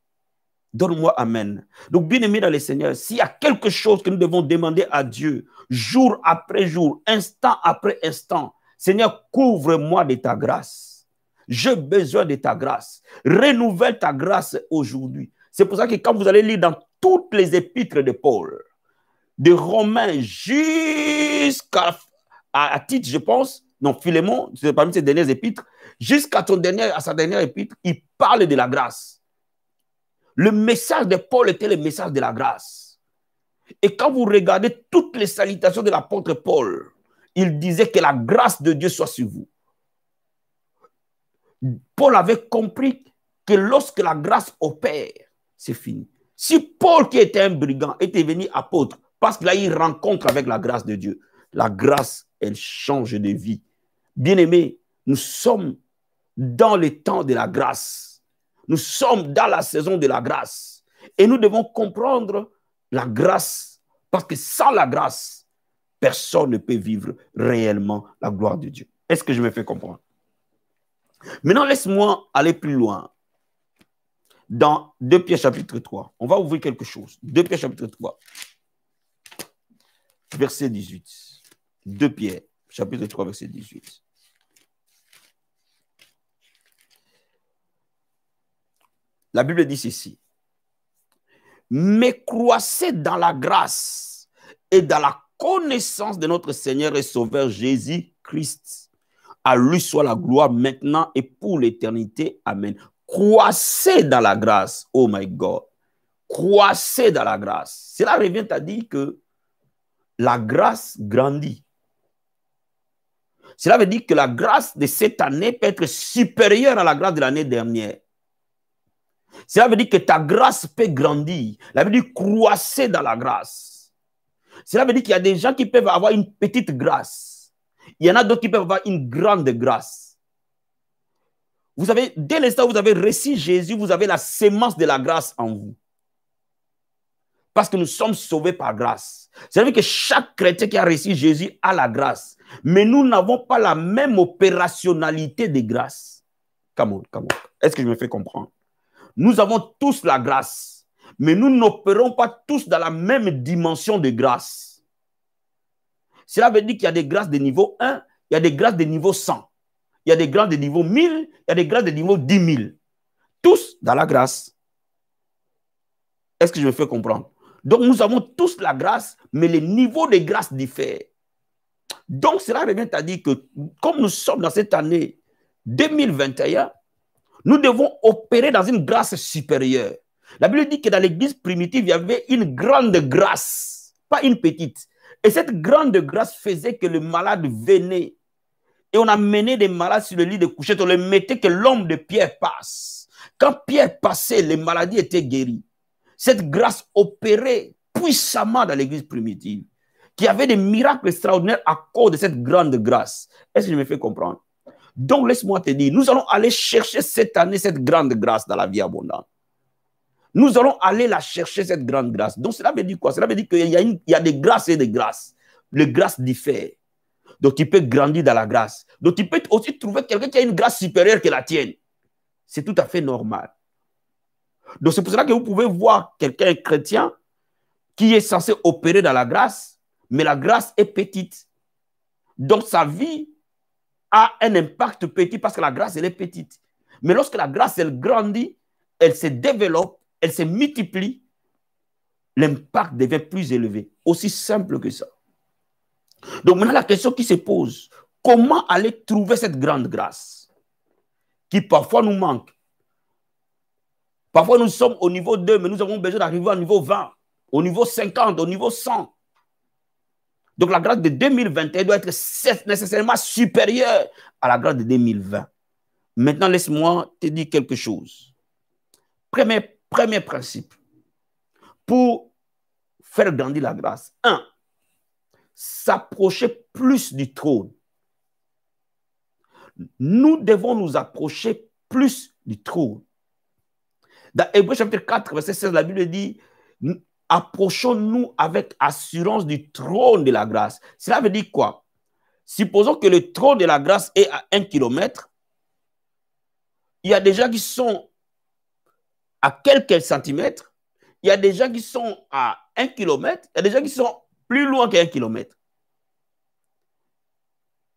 Donne-moi amen. Donc, bien-aimés dans le Seigneur, s'il y a quelque chose que nous devons demander à Dieu, jour après jour, instant après instant, Seigneur, couvre-moi de ta grâce. J'ai besoin de ta grâce. Renouvelle ta grâce aujourd'hui. C'est pour ça que quand vous allez lire dans toutes les épîtres de Paul, de Romains jusqu'à Tite, je pense, non, Philémon, c'est parmi ses dernières épîtres, jusqu'à sa dernière épître, il parle de la grâce. Le message de Paul était le message de la grâce. Et quand vous regardez toutes les salutations de l'apôtre Paul, il disait que la grâce de Dieu soit sur vous. Paul avait compris que lorsque la grâce opère, c'est fini. Si Paul, qui était un brigand, était venu apôtre, parce qu'il a eu une rencontre avec la grâce de Dieu, la grâce, elle change de vie. Bien-aimés, nous sommes dans le temps de la grâce. Nous sommes dans la saison de la grâce. Et nous devons comprendre la grâce, parce que sans la grâce, personne ne peut vivre réellement la gloire de Dieu. Est-ce que je me fais comprendre? Maintenant, laisse-moi aller plus loin. Dans 2 Pierre chapitre 3, on va ouvrir quelque chose. 2 Pierre chapitre 3, verset 18. 2 Pierre chapitre 3, verset 18. La Bible dit ceci. Mais croissez dans la grâce et dans la connaissance de notre Seigneur et Sauveur Jésus-Christ. À lui soit la gloire maintenant et pour l'éternité. Amen. Croissez dans la grâce. Oh my God. Croissez dans la grâce. Cela revient à dire que la grâce grandit. Cela veut dire que la grâce de cette année peut être supérieure à la grâce de l'année dernière. Cela veut dire que ta grâce peut grandir. Cela veut dire croissez dans la grâce. Cela veut dire qu'il y a des gens qui peuvent avoir une petite grâce. Il y en a d'autres qui peuvent avoir une grande grâce. Vous savez, dès l'instant où vous avez reçu Jésus, vous avez la sémence de la grâce en vous. Parce que nous sommes sauvés par grâce. C'est-à-dire que chaque chrétien qui a reçu Jésus a la grâce. Mais nous n'avons pas la même opérationnalité de grâce. Come on. Est-ce que je me fais comprendre? Nous avons tous la grâce. Mais nous n'opérons pas tous dans la même dimension de grâce. Cela veut dire qu'il y a des grâces de niveau 1, il y a des grâces de niveau 100. Il y a des grâces de niveau 1000, il y a des grâces de niveau 10 000. Tous dans la grâce. Est-ce que je me fais comprendre? Donc nous avons tous la grâce, mais les niveaux de grâce diffèrent. Donc cela revient à dire que comme nous sommes dans cette année 2021, nous devons opérer dans une grâce supérieure. La Bible dit que dans l'église primitive, il y avait une grande grâce, pas une petite. Et cette grande grâce faisait que le malade venait. Et on a mené des malades sur le lit de couchette, on les mettait que l'homme de Pierre passe. Quand Pierre passait, les maladies étaient guéries. Cette grâce opérait puissamment dans l'église primitive, qui avait des miracles extraordinaires à cause de cette grande grâce. Est-ce que je me fais comprendre? Donc, laisse-moi te dire, nous allons aller chercher cette année cette grande grâce dans la vie abondante. Nous allons aller la chercher, cette grande grâce. Donc, cela veut dire quoi? Cela veut dire qu'il y a des grâces et des grâces. Les grâces diffèrent. Donc, tu peux grandir dans la grâce. Donc, tu peux aussi trouver quelqu'un qui a une grâce supérieure que la tienne. C'est tout à fait normal. Donc, c'est pour cela que vous pouvez voir quelqu'un chrétien qui est censé opérer dans la grâce, mais la grâce est petite. Donc, sa vie a un impact petit parce que la grâce, elle est petite. Mais lorsque la grâce, elle grandit, elle se développe, elle se multiplie, l'impact devient plus élevé. Aussi simple que ça. Donc, maintenant, la question qui se pose, comment aller trouver cette grande grâce? qui parfois nous manquent. Parfois, nous sommes au niveau 2, mais nous avons besoin d'arriver au niveau 20, au niveau 50, au niveau 100. Donc, la grâce de 2021 doit être nécessairement supérieure à la grâce de 2020. Maintenant, laisse-moi te dire quelque chose. Premier principe. Pour faire grandir la grâce. 1. S'approcher plus du trône. Nous devons nous approcher plus du trône. Dans Hébreux chapitre 4, verset 16, la Bible dit, approchons-nous avec assurance du trône de la grâce. Cela veut dire quoi? Supposons que le trône de la grâce est à 1 kilomètre. Il y a des gens qui sont à quelques centimètres. Il y a des gens qui sont à 1 kilomètre. Il y a des gens qui sont plus loin qu'1 kilomètre.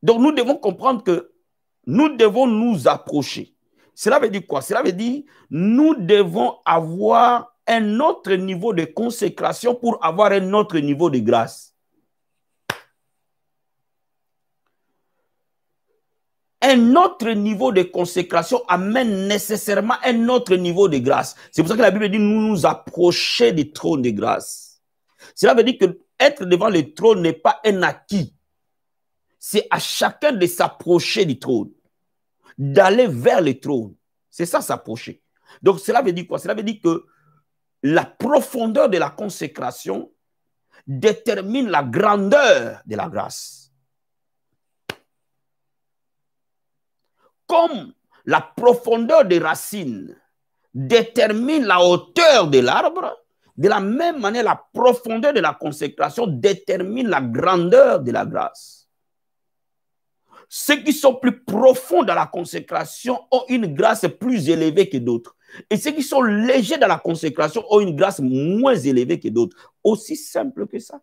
Donc, nous devons comprendre que nous devons nous approcher. Cela veut dire quoi? Cela veut dire nous devons avoir un autre niveau de consécration pour avoir un autre niveau de grâce. Un autre niveau de consécration amène nécessairement un autre niveau de grâce. C'est pour ça que la Bible dit nous nous approcher du trône de grâce. Cela veut dire que être devant le trône n'est pas un acquis. C'est à chacun de s'approcher du trône, d'aller vers le trône. C'est ça, s'approcher. Donc, cela veut dire quoi? Cela veut dire que la profondeur de la consécration détermine la grandeur de la grâce. Comme la profondeur des racines détermine la hauteur de l'arbre, de la même manière, la profondeur de la consécration détermine la grandeur de la grâce. Ceux qui sont plus profonds dans la consécration ont une grâce plus élevée que d'autres. Et ceux qui sont légers dans la consécration ont une grâce moins élevée que d'autres. Aussi simple que ça.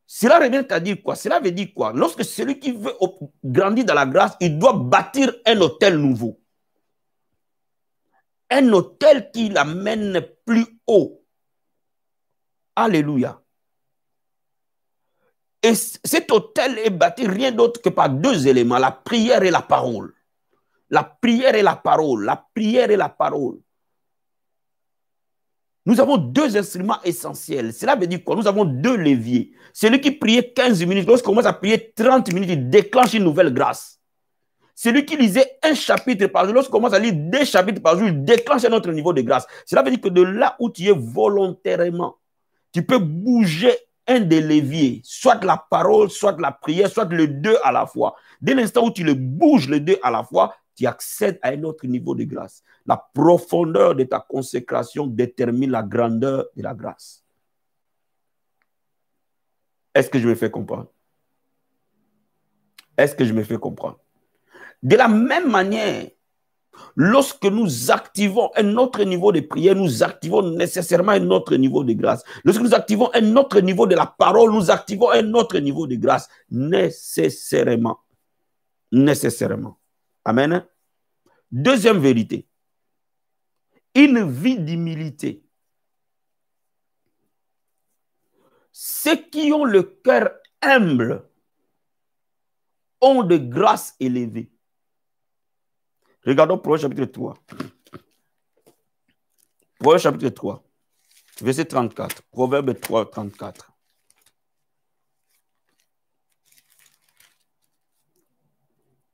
Cela revient à dire quoi? Cela veut dire quoi? Lorsque celui qui veut grandir dans la grâce, il doit bâtir un autel nouveau. Un autel qui l'amène plus haut. Alléluia. Et cet autel est bâti rien d'autre que par deux éléments, la prière et la parole. La prière et la parole. La prière et la parole. Nous avons deux instruments essentiels. Cela veut dire quoi? Nous avons deux leviers. Celui qui priait 15 minutes, lorsqu'il commence à prier 30 minutes, il déclenche une nouvelle grâce. Celui qui lisait un chapitre par jour, lorsqu'il commence à lire 2 chapitres par jour, il déclenche un autre niveau de grâce. Cela veut dire que de là où tu es volontairement, tu peux bouger un des leviers, soit la parole, soit la prière, soit les deux à la fois. Dès l'instant où tu le bouges les deux à la fois, tu accèdes à un autre niveau de grâce. La profondeur de ta consécration détermine la grandeur de la grâce. Est-ce que je me fais comprendre? Est-ce que je me fais comprendre? De la même manière, lorsque nous activons un autre niveau de prière, nous activons nécessairement un autre niveau de grâce. Lorsque nous activons un autre niveau de la parole, nous activons un autre niveau de grâce. Nécessairement. Nécessairement. Amen. Deuxième vérité. Une vie d'humilité. Ceux qui ont le cœur humble ont de grâces élevées. Regardons Proverbe chapitre 3. Proverbe chapitre 3, verset 34. Proverbe 3, 34.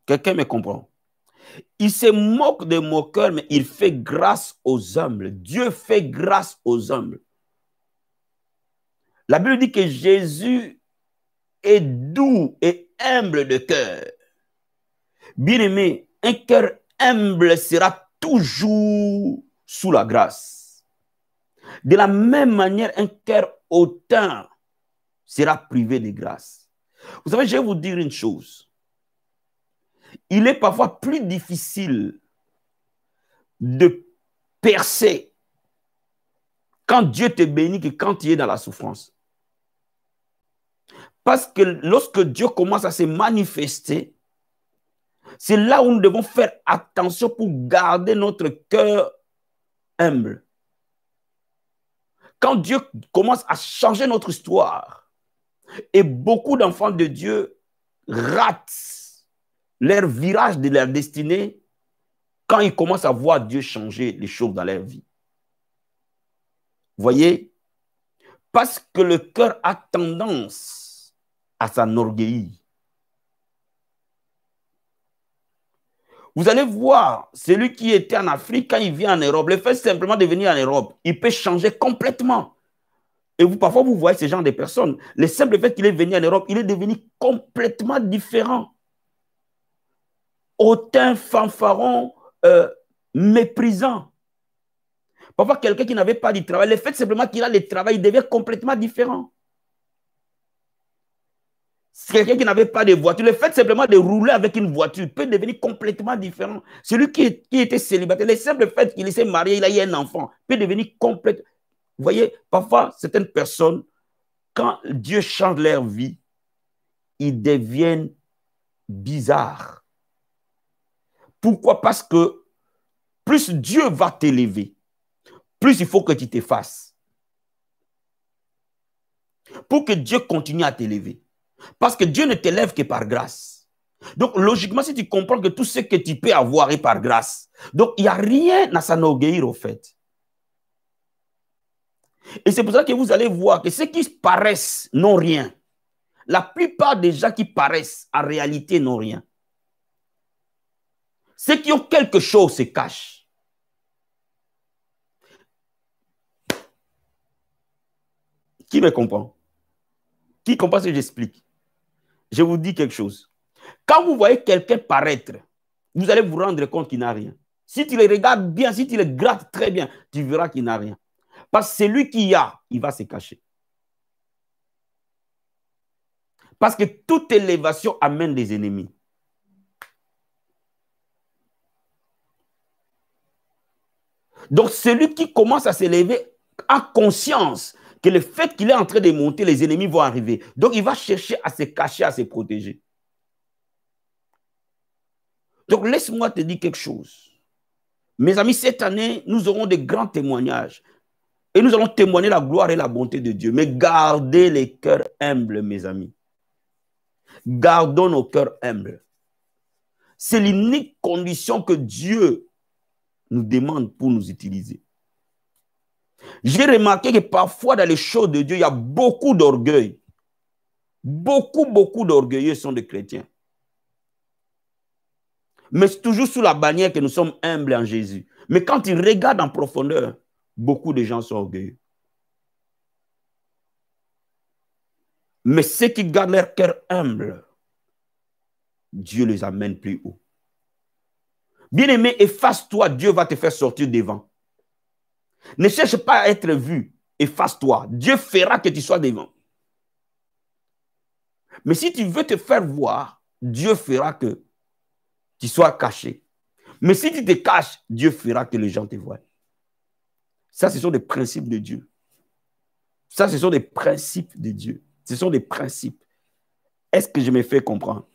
Quelqu'un me comprend? Il se moque des moqueurs, mais il fait grâce aux humbles. Dieu fait grâce aux humbles. La Bible dit que Jésus est doux et humble de cœur. Bien-aimé, un cœur humble sera toujours sous la grâce. De la même manière, un cœur hautain sera privé de grâce. Vous savez, je vais vous dire une chose. Il est parfois plus difficile de percer quand Dieu te bénit que quand tu es dans la souffrance. Parce que lorsque Dieu commence à se manifester, c'est là où nous devons faire attention pour garder notre cœur humble. Quand Dieu commence à changer notre histoire, et beaucoup d'enfants de Dieu ratent leur virage de leur destinée quand ils commencent à voir Dieu changer les choses dans leur vie. Voyez, parce que le cœur a tendance à s'enorgueillir. Vous allez voir, celui qui était en Afrique, quand il vient en Europe, le fait simplement de venir en Europe, il peut changer complètement. Et vous, parfois, vous voyez ce genre de personnes. Le simple fait qu'il est venu en Europe, il est devenu complètement différent. Hautain, fanfaron, méprisant. Parfois, quelqu'un qui n'avait pas de travail, le fait simplement qu'il a le travail, il devient complètement différent. Quelqu'un qui n'avait pas de voiture, le fait simplement de rouler avec une voiture peut devenir complètement différent. Celui qui était célibataire, le simple fait qu'il s'est marié, il a eu un enfant, peut devenir complètement. Vous voyez, parfois, certaines personnes, quand Dieu change leur vie, ils deviennent bizarres. Pourquoi? Parce que plus Dieu va t'élever, plus il faut que tu t'effaces. Pour que Dieu continue à t'élever. Parce que Dieu ne t'élève que par grâce. Donc, logiquement, si tu comprends que tout ce que tu peux avoir est par grâce, donc il n'y a rien à s'enorgueillir au fait. Et c'est pour ça que vous allez voir que ceux qui paraissent n'ont rien. La plupart des gens qui paraissent, en réalité, n'ont rien. Ceux qui ont quelque chose se cachent. Qui me comprend? Qui comprend ce que j'explique? Je vous dis quelque chose. Quand vous voyez quelqu'un paraître, vous allez vous rendre compte qu'il n'a rien. Si tu le regardes bien, si tu le grattes très bien, tu verras qu'il n'a rien. Parce que celui qui a, il va se cacher. Parce que toute élévation amène des ennemis. Donc celui qui commence à s'élever a conscience que le fait qu'il est en train de monter, les ennemis vont arriver. Donc, il va chercher à se cacher, à se protéger. Donc, laisse-moi te dire quelque chose. Mes amis, cette année, nous aurons de grands témoignages. Et nous allons témoigner la gloire et la bonté de Dieu. Mais gardez les cœurs humbles, mes amis. Gardons nos cœurs humbles. C'est l'unique condition que Dieu nous demande pour nous utiliser. J'ai remarqué que parfois dans les choses de Dieu, il y a beaucoup d'orgueil. Beaucoup d'orgueilleux sont des chrétiens. Mais c'est toujours sous la bannière que nous sommes humbles en Jésus. Mais quand ils regardent en profondeur, beaucoup de gens sont orgueilleux. Mais ceux qui gardent leur cœur humble, Dieu les amène plus haut. Bien-aimé, efface-toi, Dieu va te faire sortir devant. Ne cherche pas à être vu, efface-toi. Dieu fera que tu sois devant. Mais si tu veux te faire voir, Dieu fera que tu sois caché. Mais si tu te caches, Dieu fera que les gens te voient. Ça, ce sont des principes de Dieu. Ça, ce sont des principes de Dieu. Ce sont des principes. Est-ce que je me fais comprendre?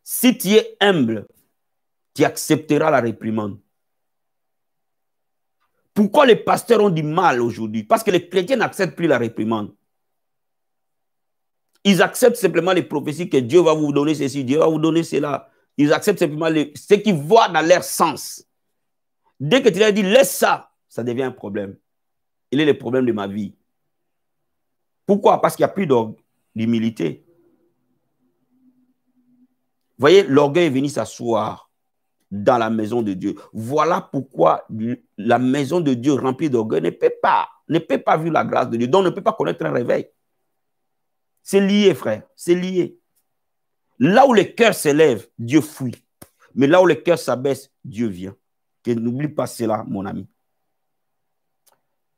Si tu es humble, tu accepteras la réprimande. Pourquoi les pasteurs ont du mal aujourd'hui? Parce que les chrétiens n'acceptent plus la réprimande. Ils acceptent simplement les prophéties que Dieu va vous donner ceci, Dieu va vous donner cela. Ils acceptent simplement ce qu'ils voient dans leur sens. Dès que tu leur dis laisse ça, ça devient un problème. Il est le problème de ma vie. Pourquoi? Parce qu'il n'y a plus d'humilité. Vous voyez, l'orgueil est venu s'asseoir dans la maison de Dieu. Voilà pourquoi la maison de Dieu remplie d'orgueil ne peut pas vivre la grâce de Dieu, donc ne peut pas connaître un réveil. C'est lié, frère, c'est lié. Là où le cœur s'élève, Dieu fuit. Mais là où le cœur s'abaisse, Dieu vient. Que n'oublie pas cela, mon ami.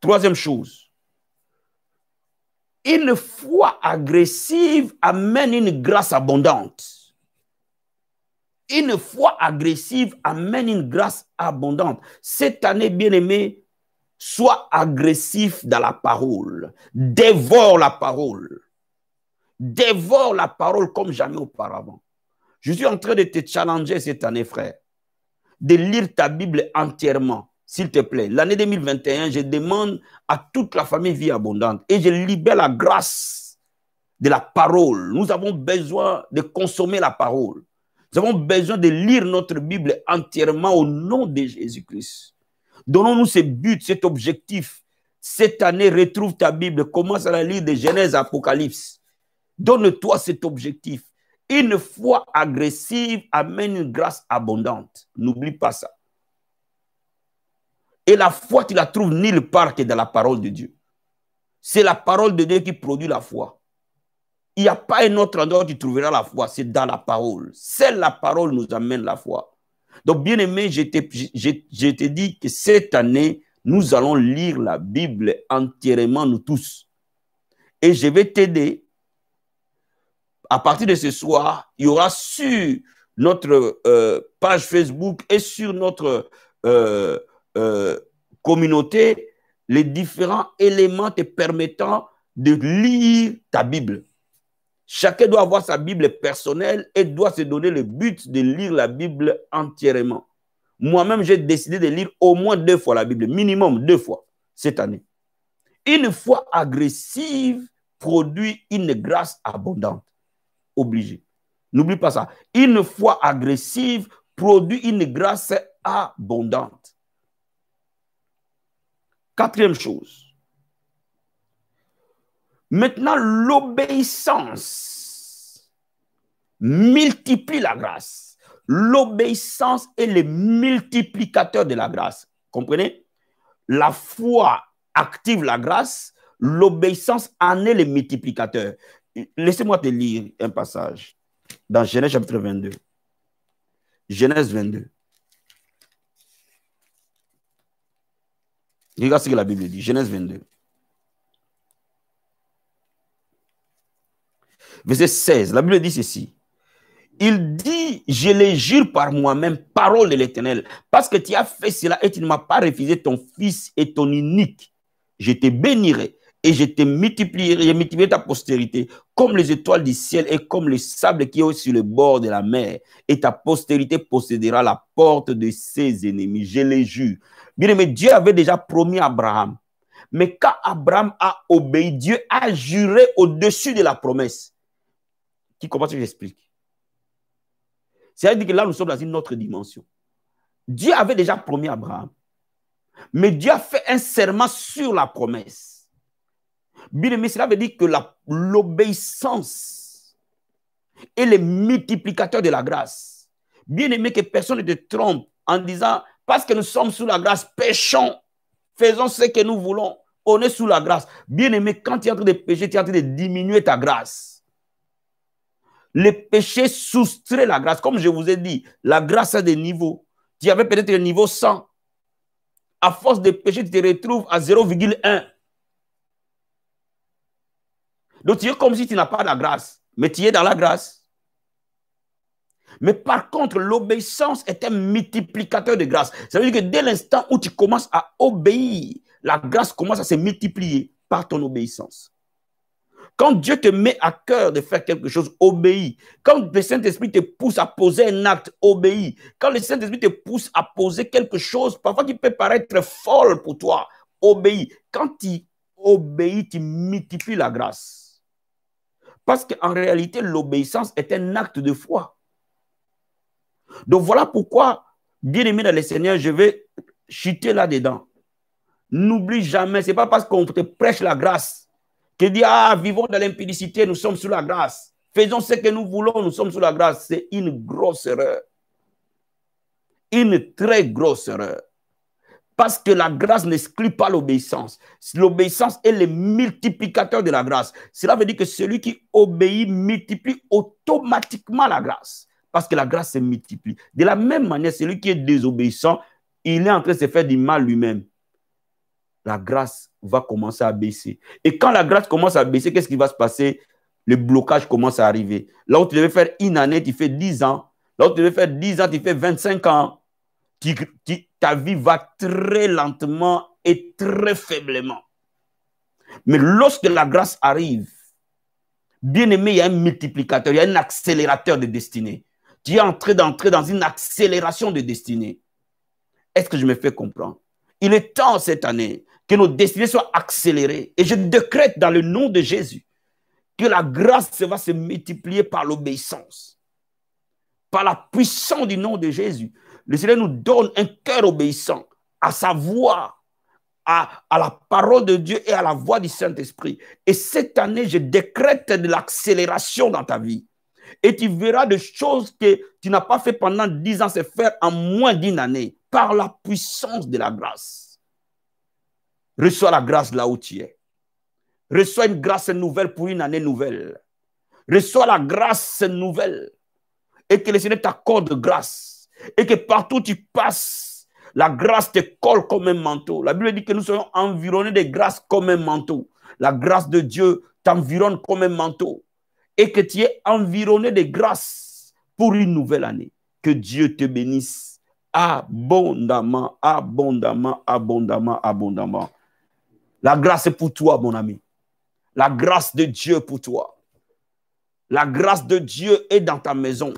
Troisième chose. Une foi agressive amène une grâce abondante. Une foi agressive amène une grâce abondante. Cette année, bien-aimé, sois agressif dans la parole. Dévore la parole. Dévore la parole comme jamais auparavant. Je suis en train de te challenger cette année, frère, de lire ta Bible entièrement, s'il te plaît. L'année 2021, je demande à toute la famille Vie Abondante et je libère la grâce de la parole. Nous avons besoin de consommer la parole. Nous avons besoin de lire notre Bible entièrement au nom de Jésus-Christ. Donnons-nous ce but, cet objectif. Cette année, retrouve ta Bible. Commence à la lire de Genèse à Apocalypse. Donne-toi cet objectif. Une foi agressive amène une grâce abondante. N'oublie pas ça. Et la foi, tu la trouves nulle part que dans la parole de Dieu. C'est la parole de Dieu qui produit la foi. Il n'y a pas un autre endroit où tu trouveras la foi, c'est dans la parole. Seule la parole nous amène la foi. Donc, bien aimé, je te dis que cette année, nous allons lire la Bible entièrement, nous tous. Et je vais t'aider. À partir de ce soir, il y aura sur notre page Facebook et sur notre communauté les différents éléments te permettant de lire ta Bible. Chacun doit avoir sa Bible personnelle et doit se donner le but de lire la Bible entièrement. Moi-même, j'ai décidé de lire au moins 2 fois la Bible, minimum 2 fois cette année. Une foi agressive produit une grâce abondante. Obligé. N'oublie pas ça. Une foi agressive produit une grâce abondante. 4e chose. Maintenant, l'obéissance multiplie la grâce. L'obéissance est le multiplicateur de la grâce. Comprenez? La foi active la grâce, l'obéissance en est le multiplicateur. Laissez-moi te lire un passage dans Genèse chapitre 22. Genèse 22. Regarde ce que la Bible dit. Genèse 22. Verset 16. La Bible dit ceci. Il dit, je le jure par moi-même, parole de l'Éternel, parce que tu as fait cela et tu ne m'as pas refusé ton fils et ton unique. Je te bénirai et je te multiplierai ta postérité comme les étoiles du ciel et comme le sable qui est sur le bord de la mer. Et ta postérité possédera la porte de ses ennemis. Je le jure. Bien aimé, Dieu avait déjà promis à Abraham. Mais quand Abraham a obéi, Dieu a juré au-dessus de la promesse. Comment je l'explique? C'est-à-dire que là, nous sommes dans une autre dimension. Dieu avait déjà promis à Abraham. Mais Dieu a fait un serment sur la promesse. Bien aimé, cela veut dire que l'obéissance est le multiplicateur de la grâce. Bien aimé, que personne ne te trompe en disant, parce que nous sommes sous la grâce, péchons, faisons ce que nous voulons, on est sous la grâce. Bien aimé, quand tu es en train de pécher, tu es en train de diminuer ta grâce. Le péché soustrait la grâce. Comme je vous ai dit, la grâce a des niveaux. Tu avais peut-être le niveau 100. À force de pécher, tu te retrouves à 0,1. Donc, tu es comme si tu n'as pas la grâce. Mais tu es dans la grâce. Mais par contre, l'obéissance est un multiplicateur de grâce. Ça veut dire que dès l'instant où tu commences à obéir, la grâce commence à se multiplier par ton obéissance. Quand Dieu te met à cœur de faire quelque chose, obéis. Quand le Saint-Esprit te pousse à poser un acte, obéis. Quand le Saint-Esprit te pousse à poser quelque chose, parfois qui peut paraître folle pour toi, obéis. Quand tu obéis, tu multiplies la grâce. Parce qu'en réalité, l'obéissance est un acte de foi. Donc voilà pourquoi, bien aimé dans le Seigneur, je vais chuter là-dedans. N'oublie jamais, ce n'est pas parce qu'on te prêche la grâce que dit, vivons dans l'impudicité, nous sommes sous la grâce. Faisons ce que nous voulons, nous sommes sous la grâce. C'est une grosse erreur. Une très grosse erreur. Parce que la grâce n'exclut pas l'obéissance. L'obéissance est le multiplicateur de la grâce. Cela veut dire que celui qui obéit multiplie automatiquement la grâce. Parce que la grâce se multiplie. De la même manière, celui qui est désobéissant, il est en train de se faire du mal lui-même. La grâce va commencer à baisser. Et quand la grâce commence à baisser, qu'est-ce qui va se passer? Le blocage commence à arriver. Là où tu devais faire une année, tu fais 10 ans. Là où tu devais faire 10 ans, tu fais 25 ans. Ta vie va très lentement et très faiblement. Mais lorsque la grâce arrive, bien aimé, il y a un multiplicateur, il y a un accélérateur de destinée. Tu es en train d'entrer dans une accélération de destinée. Est-ce que je me fais comprendre? Il est temps cette année que nos destinées soient accélérées. Et je décrète dans le nom de Jésus que la grâce va se multiplier par l'obéissance. Par la puissance du nom de Jésus. Le Seigneur nous donne un cœur obéissant à sa voix, à la parole de Dieu et à la voix du Saint-Esprit. Et cette année, je décrète de l'accélération dans ta vie. Et tu verras des choses que tu n'as pas fait pendant 10 ans se faire en moins d'une année par la puissance de la grâce. Reçois la grâce là où tu es. Reçois une grâce nouvelle pour une année nouvelle. Reçois la grâce nouvelle. Et que le Seigneur t'accorde grâce. Et que partout où tu passes, la grâce te colle comme un manteau. La Bible dit que nous soyons environnés de grâce comme un manteau. La grâce de Dieu t'environne comme un manteau. Et que tu es environné de grâce pour une nouvelle année. Que Dieu te bénisse abondamment, abondamment, abondamment, abondamment. La grâce est pour toi, mon ami. La grâce de Dieu pour toi. La grâce de Dieu est dans ta maison.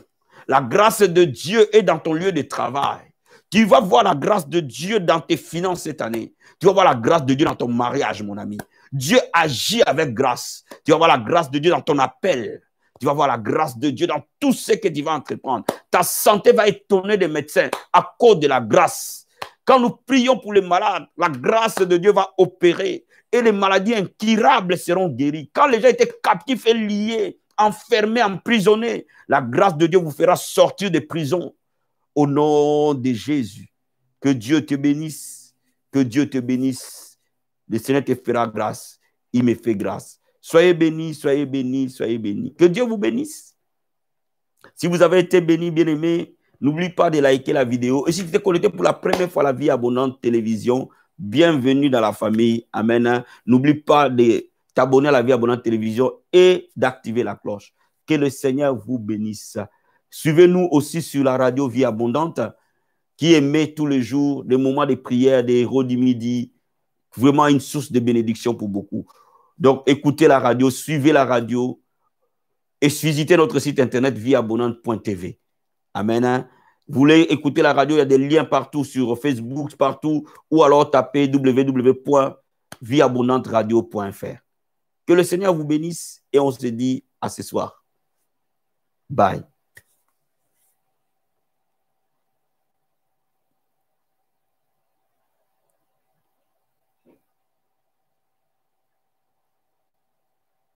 La grâce de Dieu est dans ton lieu de travail. Tu vas voir la grâce de Dieu dans tes finances cette année. Tu vas voir la grâce de Dieu dans ton mariage, mon ami. Dieu agit avec grâce. Tu vas voir la grâce de Dieu dans ton appel. Tu vas voir la grâce de Dieu dans tout ce que tu vas entreprendre. Ta santé va étonner des médecins à cause de la grâce. Quand nous prions pour les malades, la grâce de Dieu va opérer et les maladies incurables seront guéries. Quand les gens étaient captifs et liés, enfermés, emprisonnés, la grâce de Dieu vous fera sortir des prisons. Au nom de Jésus, que Dieu te bénisse, que Dieu te bénisse. Le Seigneur te fera grâce, il me fait grâce. Soyez bénis, soyez bénis, soyez bénis. Que Dieu vous bénisse. Si vous avez été bénis, bien-aimés, n'oublie pas de liker la vidéo. Et si tu t'es connecté pour la première fois à la Vie Abondante Télévision, bienvenue dans la famille. Amen. N'oublie pas de t'abonner à la Vie Abondante Télévision et d'activer la cloche. Que le Seigneur vous bénisse. Suivez-nous aussi sur la radio Vie Abondante qui émet tous les jours des moments de prière, des héros du midi. Vraiment une source de bénédiction pour beaucoup. Donc, écoutez la radio, suivez la radio et visitez notre site internet vieabondante.tv. Amen. Vous voulez écouter la radio, il y a des liens partout sur Facebook, partout, ou alors tapez www.vieabondanteradio.fr. Que le Seigneur vous bénisse et on se dit à ce soir. Bye.